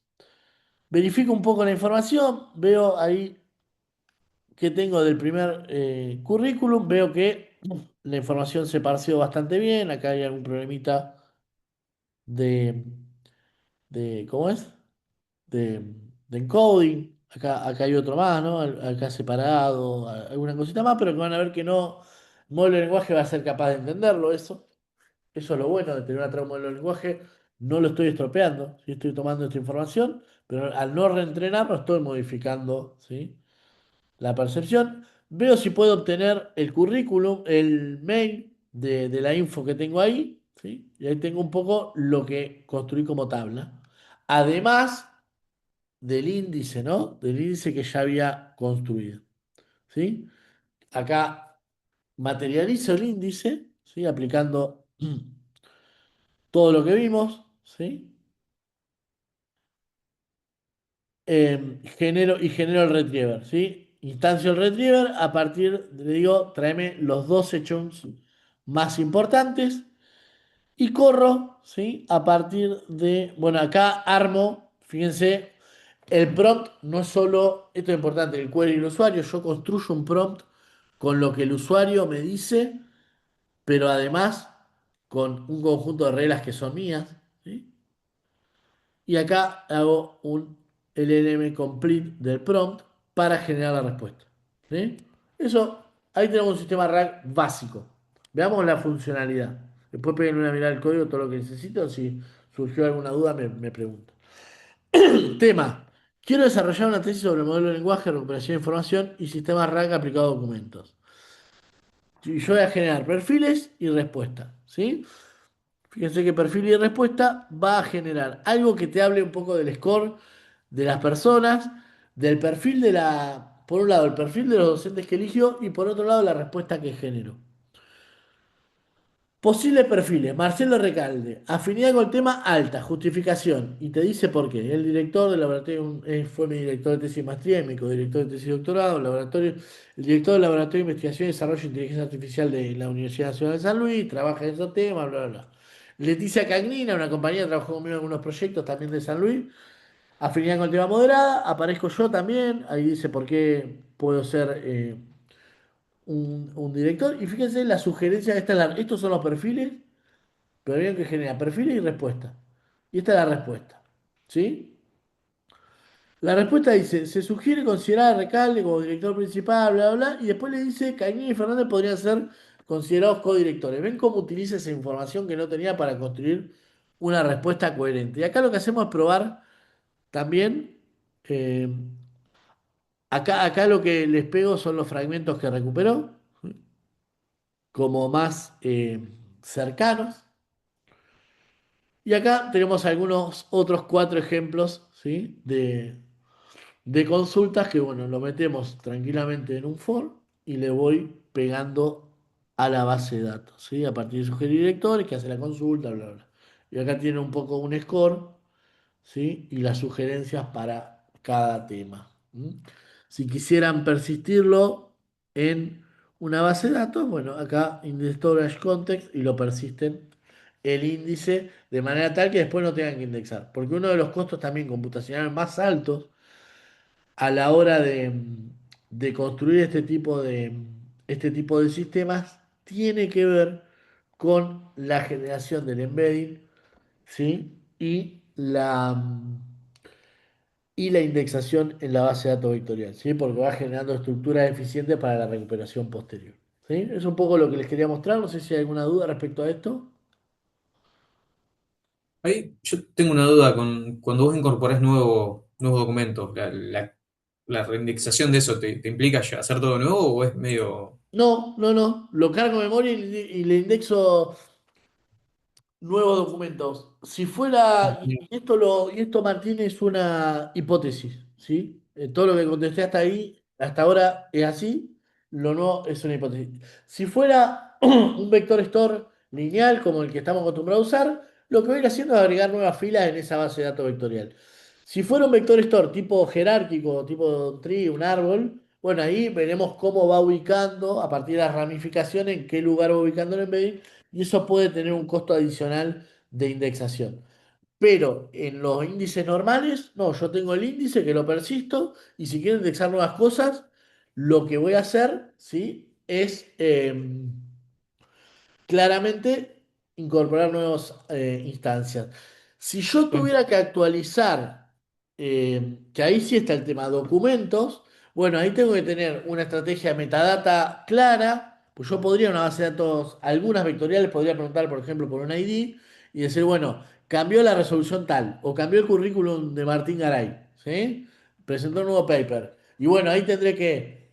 Verifico un poco la información, veo ahí que tengo del primer currículum, veo que la información se parció bastante bien, acá hay algún problemita de, ¿cómo es? De, de encoding, acá hay otro más, ¿no? Acá separado, alguna cosita más, pero que van a ver que no, Modelo de lenguaje va a ser capaz de entenderlo eso. Eso es lo bueno de tener una trama modelo de lenguaje. No lo estoy estropeando, ¿sí? Estoy tomando esta información, pero al no reentrenarlo estoy modificando, ¿sí? La percepción. Veo si puedo obtener el currículum, el mail de la info que tengo ahí, ¿sí? Y ahí tengo un poco lo que construí como tabla. Además del índice, ¿no? Del índice que ya había construido, ¿sí? Acá materializo el índice, ¿sí? Aplicando todo lo que vimos, ¿sí? Genero el retriever, ¿sí? Instancio el retriever, a partir, le digo, tráeme los 12 chunks más importantes y corro, ¿sí? A partir de, bueno, acá armo, fíjense, el prompt no es solo, esto es importante, el query del usuario, yo construyo un prompt con lo que el usuario me dice, pero además con un conjunto de reglas que son mías, ¿sí? Y acá hago un LLM complete del prompt para generar la respuesta, ¿sí? Eso, ahí tenemos un sistema RAG básico. Veamos la funcionalidad. Después peguen una mirada al código, todo lo que necesito. Si surgió alguna duda, me pregunto. Tema. Quiero desarrollar una tesis sobre el modelo de lenguaje, recuperación de información y sistemas RAG aplicado a documentos. Y yo voy a generar perfiles y respuestas, ¿sí? Fíjense que perfil y respuesta va a generar algo que te hable un poco del score de las personas, del perfil de por un lado, el perfil de los docentes que eligió y por otro lado, la respuesta que generó. Posibles perfiles, Marcelo Recalde, afinidad con el tema alta, justificación, y te dice por qué. El director del laboratorio fue mi director de tesis de maestría y mi codirector de tesis de doctorado, el director del laboratorio de investigación y desarrollo de inteligencia artificial de la Universidad Nacional de San Luis, trabaja en esos temas, bla, bla, bla. Leticia Cagnina, una compañía que trabajó conmigo en algunos proyectos también de San Luis, afinidad con el tema moderada, aparezco yo también, ahí dice por qué puedo ser un director, y fíjense la sugerencia, estos son los perfiles. Pero bien que genera perfiles y respuesta. Y esta es la respuesta. ¿Sí? La respuesta dice, se sugiere considerar a Recalde como director principal, bla, bla, bla, y después le dice que Cañini y Fernández podrían ser considerados codirectores. ¿Ven cómo utiliza esa información que no tenía para construir una respuesta coherente? Y acá lo que hacemos es probar también, eh, acá lo que les pego son los fragmentos que recuperó, como más cercanos. Y acá tenemos algunos otros 4 ejemplos, ¿sí? De consultas que, bueno, lo metemos tranquilamente en un for y le voy pegando a la base de datos, ¿sí? A partir de sugerir directores que hace la consulta, bla, bla. Y acá tiene un poco un score, ¿sí? Y las sugerencias para cada tema. ¿M? Si quisieran persistirlo en una base de datos, bueno, acá in the storage context y lo persisten el índice de manera tal que después no tengan que indexar. Porque uno de los costos también computacionales más altos a la hora de construir este tipo de sistemas tiene que ver con la generación del embedding, ¿sí? Y la indexación en la base de datos vectorial, ¿sí? Porque va generando estructuras eficientes para la recuperación posterior, ¿sí? Es un poco lo que les quería mostrar. No sé si hay alguna duda respecto a esto. Ahí yo tengo una duda con cuando vos incorporás nuevos documentos, la reindexación de eso te implica ya hacer todo nuevo o es medio... No, no, no. Lo cargo en memoria y le indexo nuevos documentos. Si fuera, y esto Martín es una hipótesis, ¿sí? Todo lo que contesté hasta ahí, hasta ahora es así, lo nuevo es una hipótesis. Si fuera un vector store lineal como el que estamos acostumbrados a usar, lo que voy a ir haciendo es agregar nuevas filas en esa base de datos vectorial. Si fuera un vector store tipo jerárquico, tipo tree, un árbol, bueno, ahí veremos cómo va ubicando a partir de las ramificaciones, en qué lugar va ubicando el embedding y eso puede tener un costo adicional de indexación. Pero en los índices normales, no, yo tengo el índice que lo persisto y si quiero indexar nuevas cosas, lo que voy a hacer, ¿sí? Es claramente incorporar nuevas instancias. Si yo tuviera que actualizar, que ahí sí está el tema documentos, bueno, ahí tengo que tener una estrategia de metadata clara Pues yo podría una base de datos, algunas vectoriales, podría preguntar, por ejemplo, por un ID y decir, bueno, cambió la resolución tal, o cambió el currículum de Martín Garay, ¿sí? Presentó un nuevo paper. Y bueno, ahí tendré que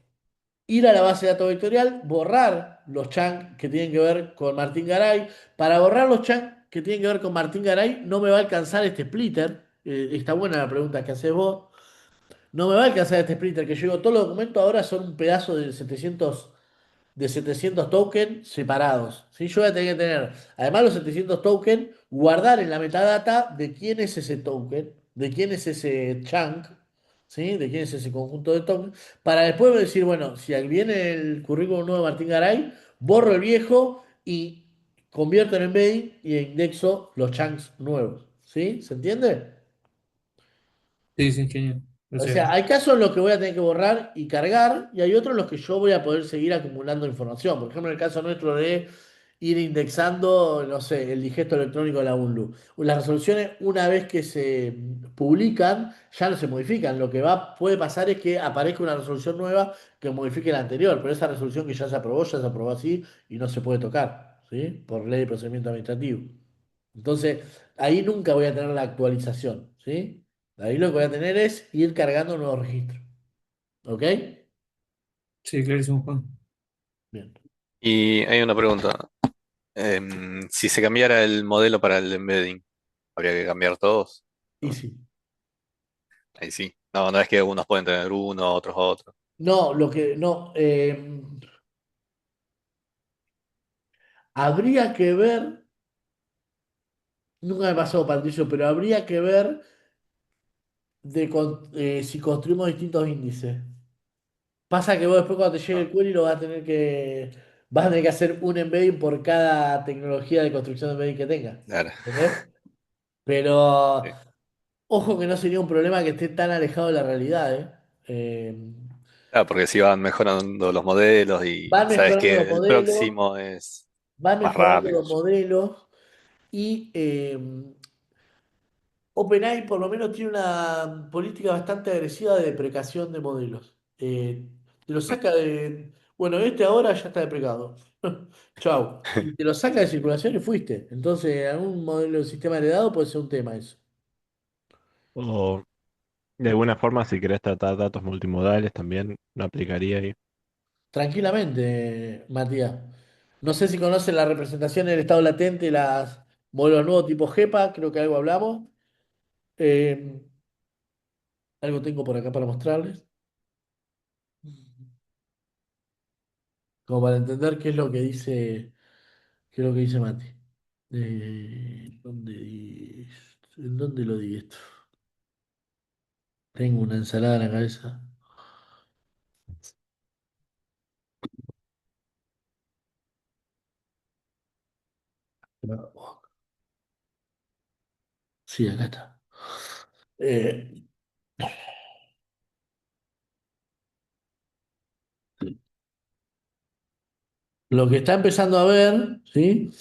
ir a la base de datos vectorial, borrar los chunks que tienen que ver con Martín Garay. Para borrar los chunks que tienen que ver con Martín Garay, no me va a alcanzar este splitter. Está buena la pregunta que haces vos. No me va a alcanzar este splitter que yo digo, todos los documentos ahora son un pedazo de 700 tokens separados. ¿Sí? Yo voy a tener que tener, además los 700 tokens, guardar en la metadata de quién es ese token, de quién es ese chunk, ¿sí? De quién es ese conjunto de tokens, para después decir, bueno, si viene el currículum nuevo de Martín Garay, borro el viejo y convierto en embedding y indexo los chunks nuevos. ¿Sí? ¿Se entiende? Sí, sí, genial. O O sea, sea, hay casos en los que voy a tener que borrar y cargar, y hay otros en los que yo voy a poder seguir acumulando información. Por ejemplo, en el caso nuestro de ir indexando, no sé, el digesto electrónico de la UNLU. Las resoluciones, una vez que se publican, ya no se modifican. Lo que puede pasar es que aparezca una resolución nueva que modifique la anterior, pero esa resolución que ya se aprobó así y no se puede tocar, ¿sí? Por ley de procedimiento administrativo. Entonces, ahí nunca voy a tener la actualización, ¿sí? Ahí lo que voy a tener es ir cargando nuevos registros. ¿Ok? sí, clarísimo, Juan. Bien. Y hay una pregunta. Si se cambiara el modelo para el embedding, ¿habría que cambiar todos? Y sí. Ahí sí. No, no es que unos pueden tener uno, otros otro. No, lo que no. Habría que ver, nunca me pasó, Patricio, pero habría que ver si construimos distintos índices. Pasa que vos después cuando te llegue Ah, el query vas a tener que hacer un embedding por cada tecnología de construcción de embedding que tengas. claro. ¿Entendés? Pero Sí. ojo que no sería un problema que esté tan alejado de la realidad, ¿eh? Claro, porque si van mejorando los modelos y Van sabes mejorando que los el modelos, próximo es van más mejorando rápido. los modelos y OpenAI por lo menos tiene una política bastante agresiva de deprecación de modelos. Te lo saca de... Bueno, este ahora ya está deprecado. Chau. Y te lo saca de circulación y fuiste. Entonces, algún modelo de sistema heredado puede ser un tema eso. O de alguna forma, si querés tratar datos multimodales, también no aplicaría ahí. Tranquilamente, Matías. No sé si conocen la representación del estado latente, las modelos nuevos tipo GEPA, creo que algo hablamos. Eh, algo tengo por acá para mostrarles, como para entender qué es lo que dice Mati. ¿En dónde lo di esto? Tengo una ensalada en la cabeza. Sí, acá está. Eh, lo que está empezando a ver, ¿sí?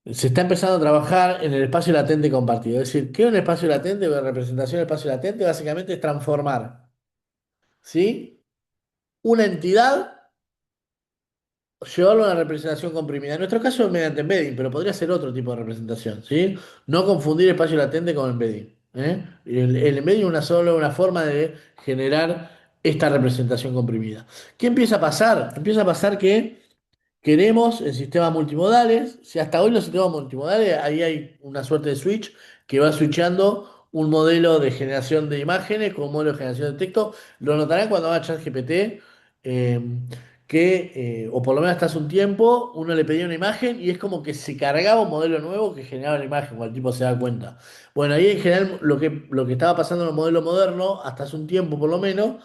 Se está empezando a trabajar en el espacio latente compartido. Es decir, ¿qué es un espacio latente? Una representación del espacio latente básicamente es transformar, ¿sí? Una entidad, llevarlo a una representación comprimida. En nuestro caso es mediante embedding, pero podría ser otro tipo de representación, ¿sí? No confundir espacio latente con embedding, ¿eh? El embedding es una forma de generar esta representación comprimida. ¿Qué empieza a pasar? Empieza a pasar que queremos en sistemas multimodales, si hasta hoy los sistemas multimodales, ahí hay una suerte de switch que va switchando un modelo de generación de imágenes con un modelo de generación de texto. Lo notarán cuando haga ChatGPT, eh, o por lo menos hasta hace un tiempo, uno le pedía una imagen y es como que se cargaba un modelo nuevo que generaba la imagen, cuando el tipo se da cuenta. Bueno, ahí en general lo que estaba pasando en el modelo moderno, hasta hace un tiempo por lo menos,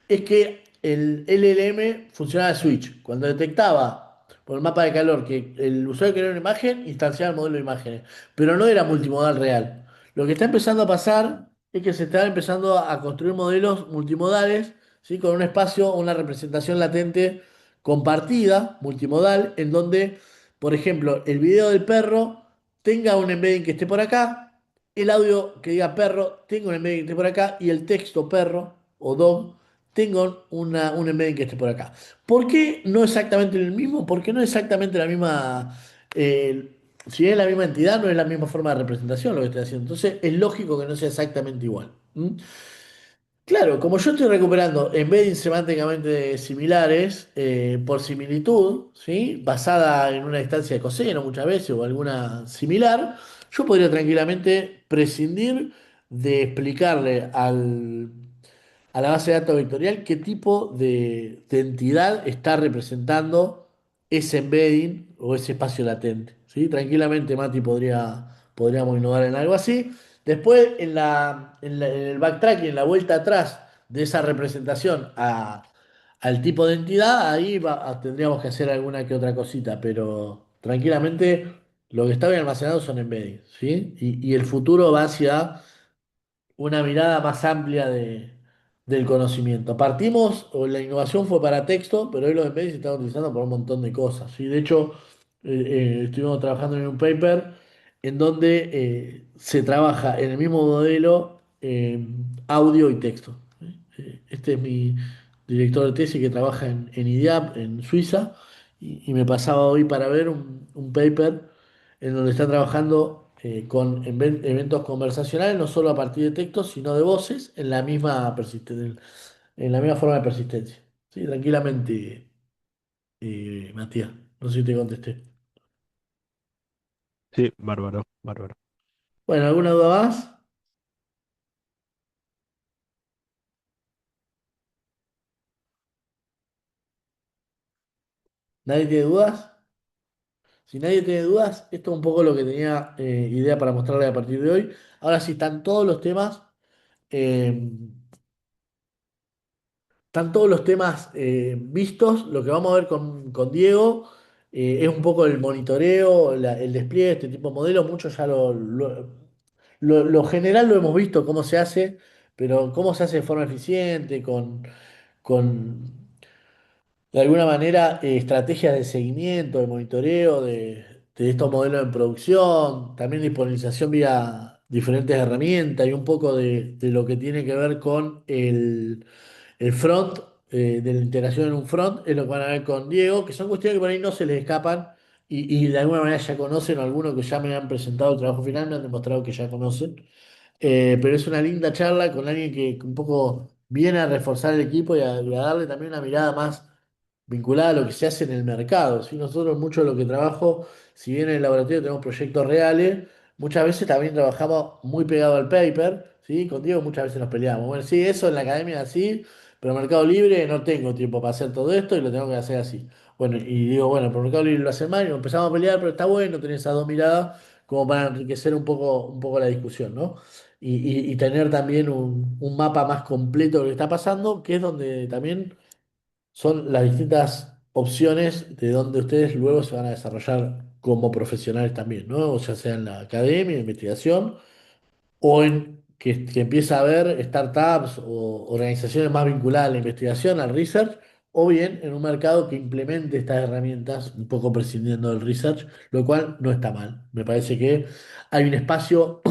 es que el LLM funcionaba de switch. Cuando detectaba por el mapa de calor que el usuario quería una imagen, instanciaba el modelo de imágenes. Pero no era multimodal real. Lo que está empezando a pasar es que se están empezando a construir modelos multimodales, ¿sí? Con un espacio, una representación latente compartida, multimodal, en donde, por ejemplo, el video del perro tenga un embedding que esté por acá, el audio que diga perro tenga un embedding que esté por acá, y el texto perro o dog tengo un embedding que esté por acá. ¿Por qué no exactamente el mismo? Porque no es exactamente la misma, si es la misma entidad, no es la misma forma de representación lo que estoy haciendo. Entonces es lógico que no sea exactamente igual. ¿Mm? Claro, como yo estoy recuperando embeddings semánticamente similares por similitud, ¿sí? Basada en una instancia de coseno muchas veces o alguna similar, yo podría tranquilamente prescindir de explicarle a la base de datos vectorial qué tipo de entidad está representando ese embedding o ese espacio latente. ¿Sí? Tranquilamente Mati podríamos innovar en algo así. Después, en el backtracking, en la vuelta atrás de esa representación al tipo de entidad, ahí tendríamos que hacer alguna que otra cosita, pero tranquilamente lo que está bien almacenado son embeddings, ¿sí? Y el futuro va hacia una mirada más amplia del conocimiento. Partimos, o la innovación fue para texto, pero hoy los embeddings se están utilizando por un montón de cosas. ¿Sí? De hecho, estuvimos trabajando en un paper en donde se trabaja en el mismo modelo audio y texto. ¿Sí? Este es mi director de tesis que trabaja en IDIAP, en Suiza, y me pasaba hoy para ver un paper en donde está trabajando con eventos conversacionales, no solo a partir de textos, sino de voces, en la misma en la misma forma de persistencia. Sí, tranquilamente, Matías. No sé si te contesté. Sí, bárbaro, bárbaro. Bueno, ¿alguna duda más? ¿Nadie tiene dudas? Si nadie tiene dudas, esto es un poco lo que tenía idea para mostrarle a partir de hoy. Ahora sí, están todos los temas. eh, Están todos los temas vistos. Lo que vamos a ver con Diego es un poco el monitoreo, el despliegue de este tipo de modelos. Mucho ya lo general lo hemos visto, cómo se hace, pero cómo se hace de forma eficiente, con de alguna manera estrategias de seguimiento, de monitoreo de estos modelos en producción, también disponibilización vía diferentes herramientas y un poco de lo que tiene que ver con el front, de la integración en un front, es lo que van a ver con Diego, que son cuestiones que por ahí no se les escapan y de alguna manera ya conocen, o algunos que ya me han presentado el trabajo final me han demostrado que ya conocen. Pero es una linda charla con alguien que un poco viene a reforzar el equipo y a darle también una mirada más vinculada a lo que se hace en el mercado. ¿Sí? Nosotros mucho de lo que trabajo, si bien en el laboratorio tenemos proyectos reales, muchas veces también trabajamos muy pegado al paper, ¿sí? Con Diego muchas veces nos peleamos. Bueno, sí, eso en la academia sí, pero en Mercado Libre no tengo tiempo para hacer todo esto y lo tengo que hacer así. Bueno, y digo, bueno, por Mercado Libre lo hace mal y nos empezamos a pelear, pero está bueno tener esas dos miradas como para enriquecer un poco la discusión, ¿no? Y tener también un mapa más completo de lo que está pasando, que es donde también son las distintas opciones de donde ustedes luego se van a desarrollar como profesionales también, ¿no? O sea en la academia, investigación, o en que empieza a haber startups o organizaciones más vinculadas a la investigación, al research, o bien en un mercado que implemente estas herramientas, un poco prescindiendo del research, lo cual no está mal. Me parece que hay un espacio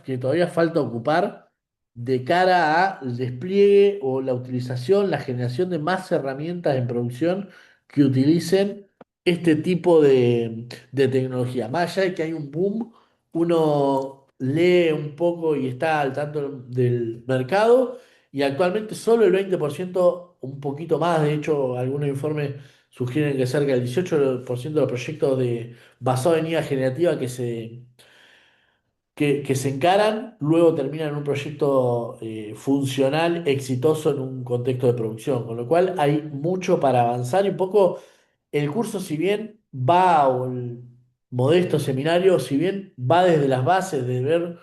que todavía falta ocupar de cara al despliegue o la utilización, la generación de más herramientas en producción que utilicen este tipo de tecnología. Más allá de que hay un boom, uno lee un poco y está al tanto del mercado y actualmente solo el 20%, un poquito más, de hecho algunos informes sugieren que cerca del 18% de los proyectos basados en IA generativa que se encaran, luego terminan en un proyecto funcional, exitoso en un contexto de producción, con lo cual hay mucho para avanzar y un poco el curso, si bien va, o el modesto seminario, si bien va desde las bases de ver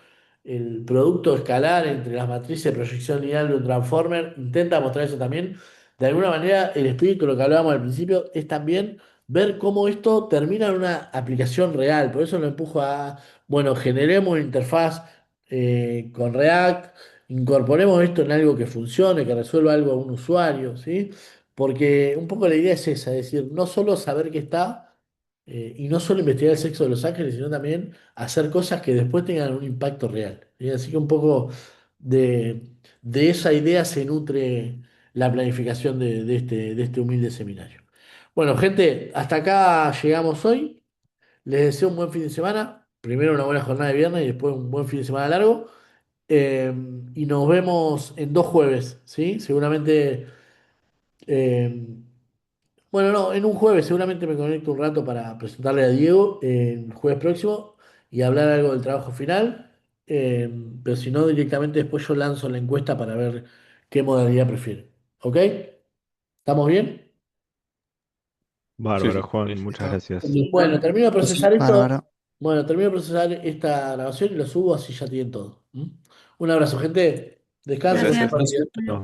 el producto escalar entre las matrices de proyección lineal de un transformer, intenta mostrar eso también. De alguna manera, el espíritu, lo que hablábamos al principio, es también ver cómo esto termina en una aplicación real. Por eso lo empujo a, bueno, generemos una interfaz con React, incorporemos esto en algo que funcione, que resuelva algo a un usuario, ¿sí? Porque un poco la idea es esa, es decir, no solo saber que está y no solo investigar el sexo de los ángeles, sino también hacer cosas que después tengan un impacto real. ¿Sí? Así que un poco de, de esa idea se nutre la planificación de este humilde seminario. Bueno, gente, hasta acá llegamos hoy. Les deseo un buen fin de semana. Primero una buena jornada de viernes y después un buen fin de semana largo. Eh, y nos vemos en 2 jueves, ¿sí? Seguramente, eh, bueno, no, en un jueves seguramente me conecto un rato para presentarle a Diego el jueves próximo y hablar algo del trabajo final. Eh, pero si no, directamente después yo lanzo la encuesta para ver qué modalidad prefiere. ¿Ok? ¿Estamos bien? Sí, Bárbaro, sí. Juan, muchas Listo. gracias. Bueno, termino de procesar esto. Bárbaro. Bueno, termino de procesar esta grabación y lo subo así ya tienen todo. ¿M? Un abrazo, gente. Descansen. Gracias. Gracias. Gracias. Nos